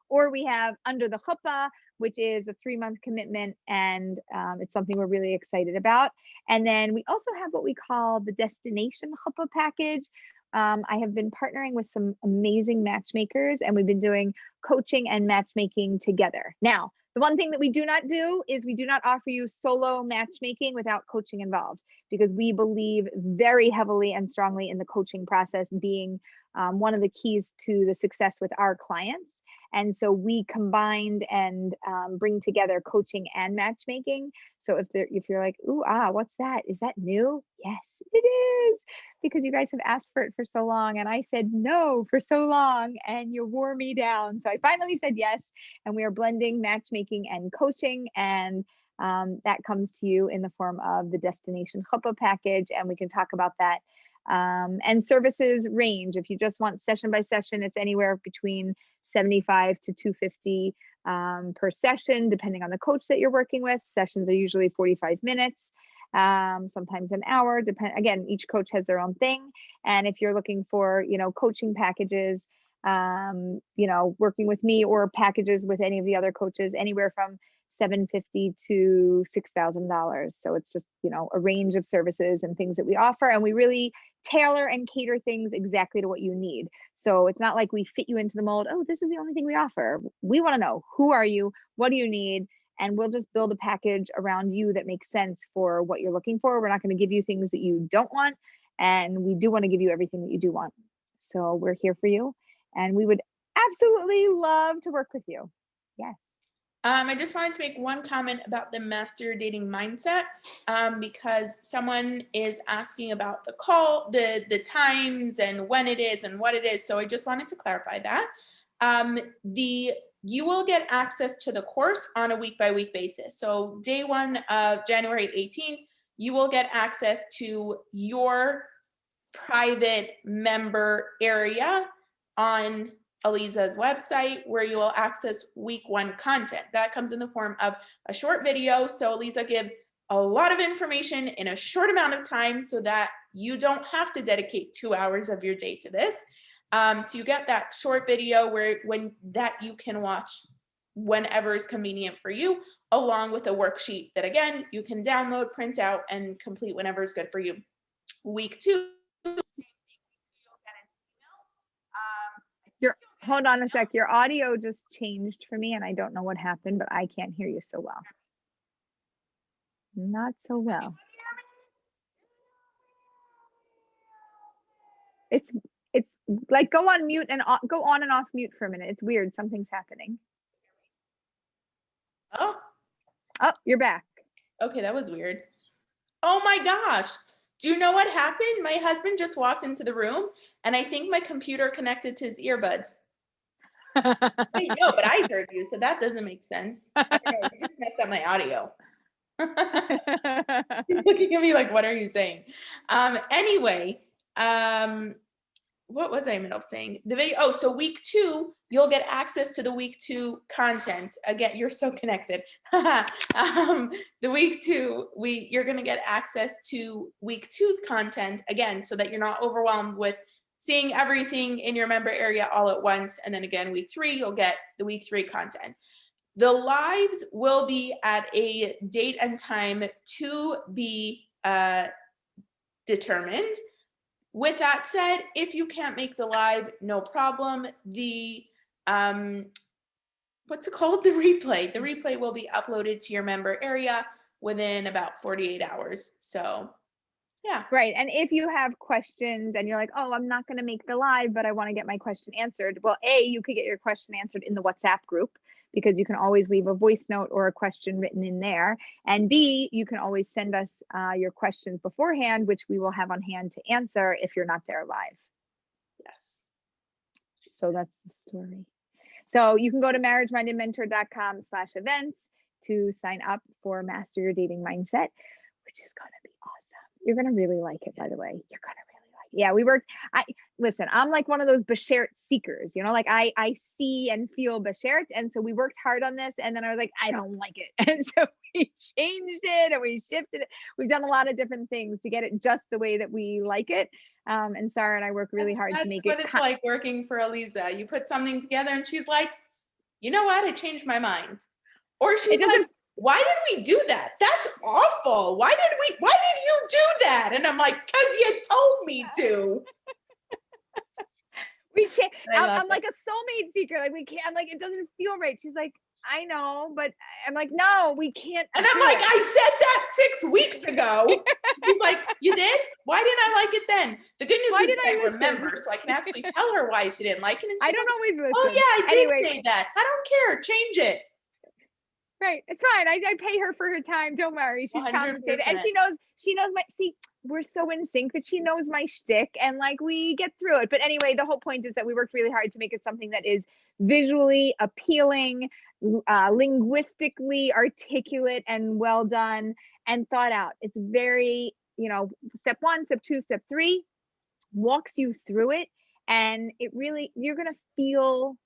Or we have Under the Chuppah, which is a 3-month commitment, and it's something we're really excited about. And then we also have what we call the Destination Chuppah package. I have been partnering with some amazing matchmakers, and we've been doing coaching and matchmaking together. Now, the one thing that we do not do is we do not offer you solo matchmaking without coaching involved, because we believe very heavily and strongly in the coaching process being one of the keys to the success with our clients. And so we combined and bring together coaching and matchmaking. So if you're like, ooh, what's that? Is that new? Yes, it is, because you guys have asked for it for so long. And I said no for so long, and you wore me down. So I finally said yes. And we are blending matchmaking and coaching. And that comes to you in the form of the Destination Chuppah package. And we can talk about that. And services range. If you just want session by session, it's anywhere between $75 to $250 per session, depending on the coach that you're working with. Sessions are usually 45 minutes, sometimes an hour. Again, each coach has their own thing. And if you're looking for, coaching packages, working with me, or packages with any of the other coaches, anywhere from $750 to $6,000. So it's just, a range of services and things that we offer. And we really tailor and cater things exactly to what you need. So it's not like we fit you into the mold. Oh, this is the only thing we offer. We want to know, who are you? What do you need? And we'll just build a package around you that makes sense for what you're looking for. We're not going to give you things that you don't want. And we do want to give you everything that you do want. So we're here for you. And we would absolutely love to work with you. Yes. I just wanted to make one comment about the Master Your Dating Mindset, because someone is asking about the call, the times and when it is and what it is. So I just wanted to clarify that. You will get access to the course on a week-by-week basis. So day 1 of January 18th, you will get access to your private member area on Aleeza's website, where you will access week 1 content. That comes in the form of a short video. So Aleeza gives a lot of information in a short amount of time so that you don't have to dedicate 2 hours of your day to this. So you get that short video that you can watch whenever is convenient for you, along with a worksheet that, again, you can download, print out, and complete whenever is good for you. Week 2, hold on a sec. Your audio just changed for me and I don't know what happened, but I can't hear you so well. Not so well. It's like go on mute and go on and off mute for a minute. It's weird. Something's happening. Oh, you're back. Okay, that was weird. Oh my gosh. Do you know what happened? My husband just walked into the room and I think my computer connected to his earbuds. Wait, no, but I heard you, so that doesn't make sense. I don't know, you just messed up my audio. He's looking at me like, what are you saying? Anyway, what was I in the middle of saying? The video. Oh, so week 2, you'll get access to the week 2 content. Again, you're so connected. The week 2, you're going to get access to week 2's content again, so that you're not overwhelmed with seeing everything in your member area all at once. And then again, week 3, you'll get the week 3 content. The lives will be at a date and time to be determined. With that said, if you can't make the live, no problem. The what's it called? The replay. The replay will be uploaded to your member area within about 48 hours. So yeah. Right. And if you have questions and you're like, oh, I'm not going to make the live, but I want to get my question answered. Well, you could get your question answered in the WhatsApp group, because you can always leave a voice note or a question written in there. And B, you can always send us your questions beforehand, which we will have on hand to answer if you're not there live. Yes. So that's the story. So you can go to marriagemindedmentor.com/events to sign up for Master Your Dating Mindset, which is going to be awesome. You're going to really like it, by the way. You're going to really like it. Yeah, listen, I'm like one of those beshert seekers, like I see and feel beshert. And so we worked hard on this, and then I was like, I don't like it. And so we changed it and we shifted it. We've done a lot of different things to get it just the way that we like it. And Sarah and I work really hard to make it. That's what it's like working for Aleeza. You put something together and she's like, you know what? I changed my mind. Or she's like, why did we do that? That's awful. Why did you do that? And I'm like, because you told me to. I'm like a soulmate seeker. Like we can't, I'm like, it doesn't feel right. She's like, I know, but I'm like, no, we can't. And I'm like, I said that 6 weeks ago. She's like, you did? Why didn't I like it then? The good news is I remember, so I can actually tell her why she didn't like it. And I don't always listen. Oh yeah, I did say that. I don't care. Change it. Right. It's fine. I pay her for her time. Don't worry. She's 100%. compensated. And she knows we're so in sync that she knows my shtick, and like we get through it. But anyway, the whole point is that we worked really hard to make it something that is visually appealing, linguistically articulate, and well done and thought out. It's very, step 1, step 2, step 3 walks you through it. And it really, you're going to feel,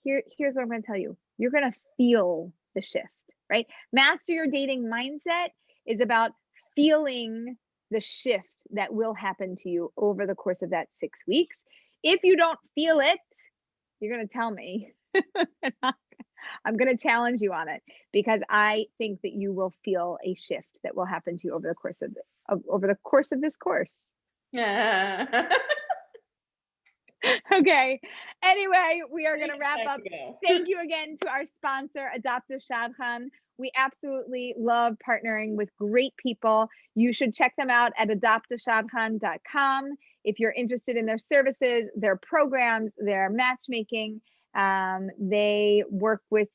here's what I'm going to tell you. You're going to feel the shift, right? Master Your Dating Mindset is about feeling the shift that will happen to you over the course of that 6 weeks. If you don't feel it, you're going to tell me. I'm going to challenge you on it, because I think that you will feel a shift that will happen to you over the course of this course. Yeah. Okay. Anyway, we are going to wrap up. Thank you again to our sponsor, Adaptive Shadchan. We absolutely love partnering with great people. You should check them out at adaptiveshadchan.com if you're interested in their services, their programs, their matchmaking. They work with,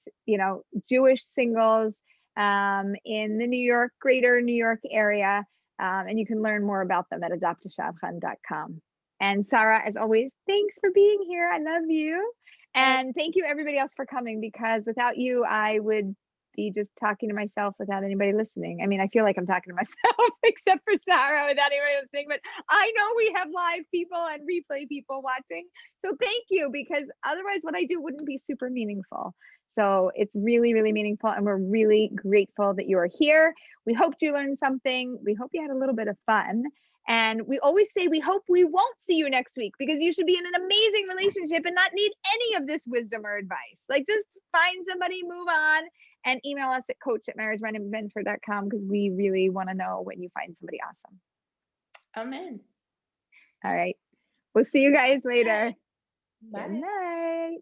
Jewish singles in the greater New York area. And you can learn more about them at adaptiveshadchan.com. And Sarah, as always, thanks for being here. I love you. And thank you everybody else for coming, because without you, I would be just talking to myself without anybody listening. I mean, I feel like I'm talking to myself except for Sarah without anybody listening, but I know we have live people and replay people watching. So thank you, because otherwise what I do wouldn't be super meaningful. So it's really, really meaningful, and we're really grateful that you are here. We hoped you learned something. We hope you had a little bit of fun. And we always say we hope we won't see you next week, because you should be in an amazing relationship and not need any of this wisdom or advice. Like, just find somebody, move on, and email us at coach@marriagemindandmentor.com, because we really want to know when you find somebody awesome. Amen. All right. We'll see you guys later. Bye. Good night.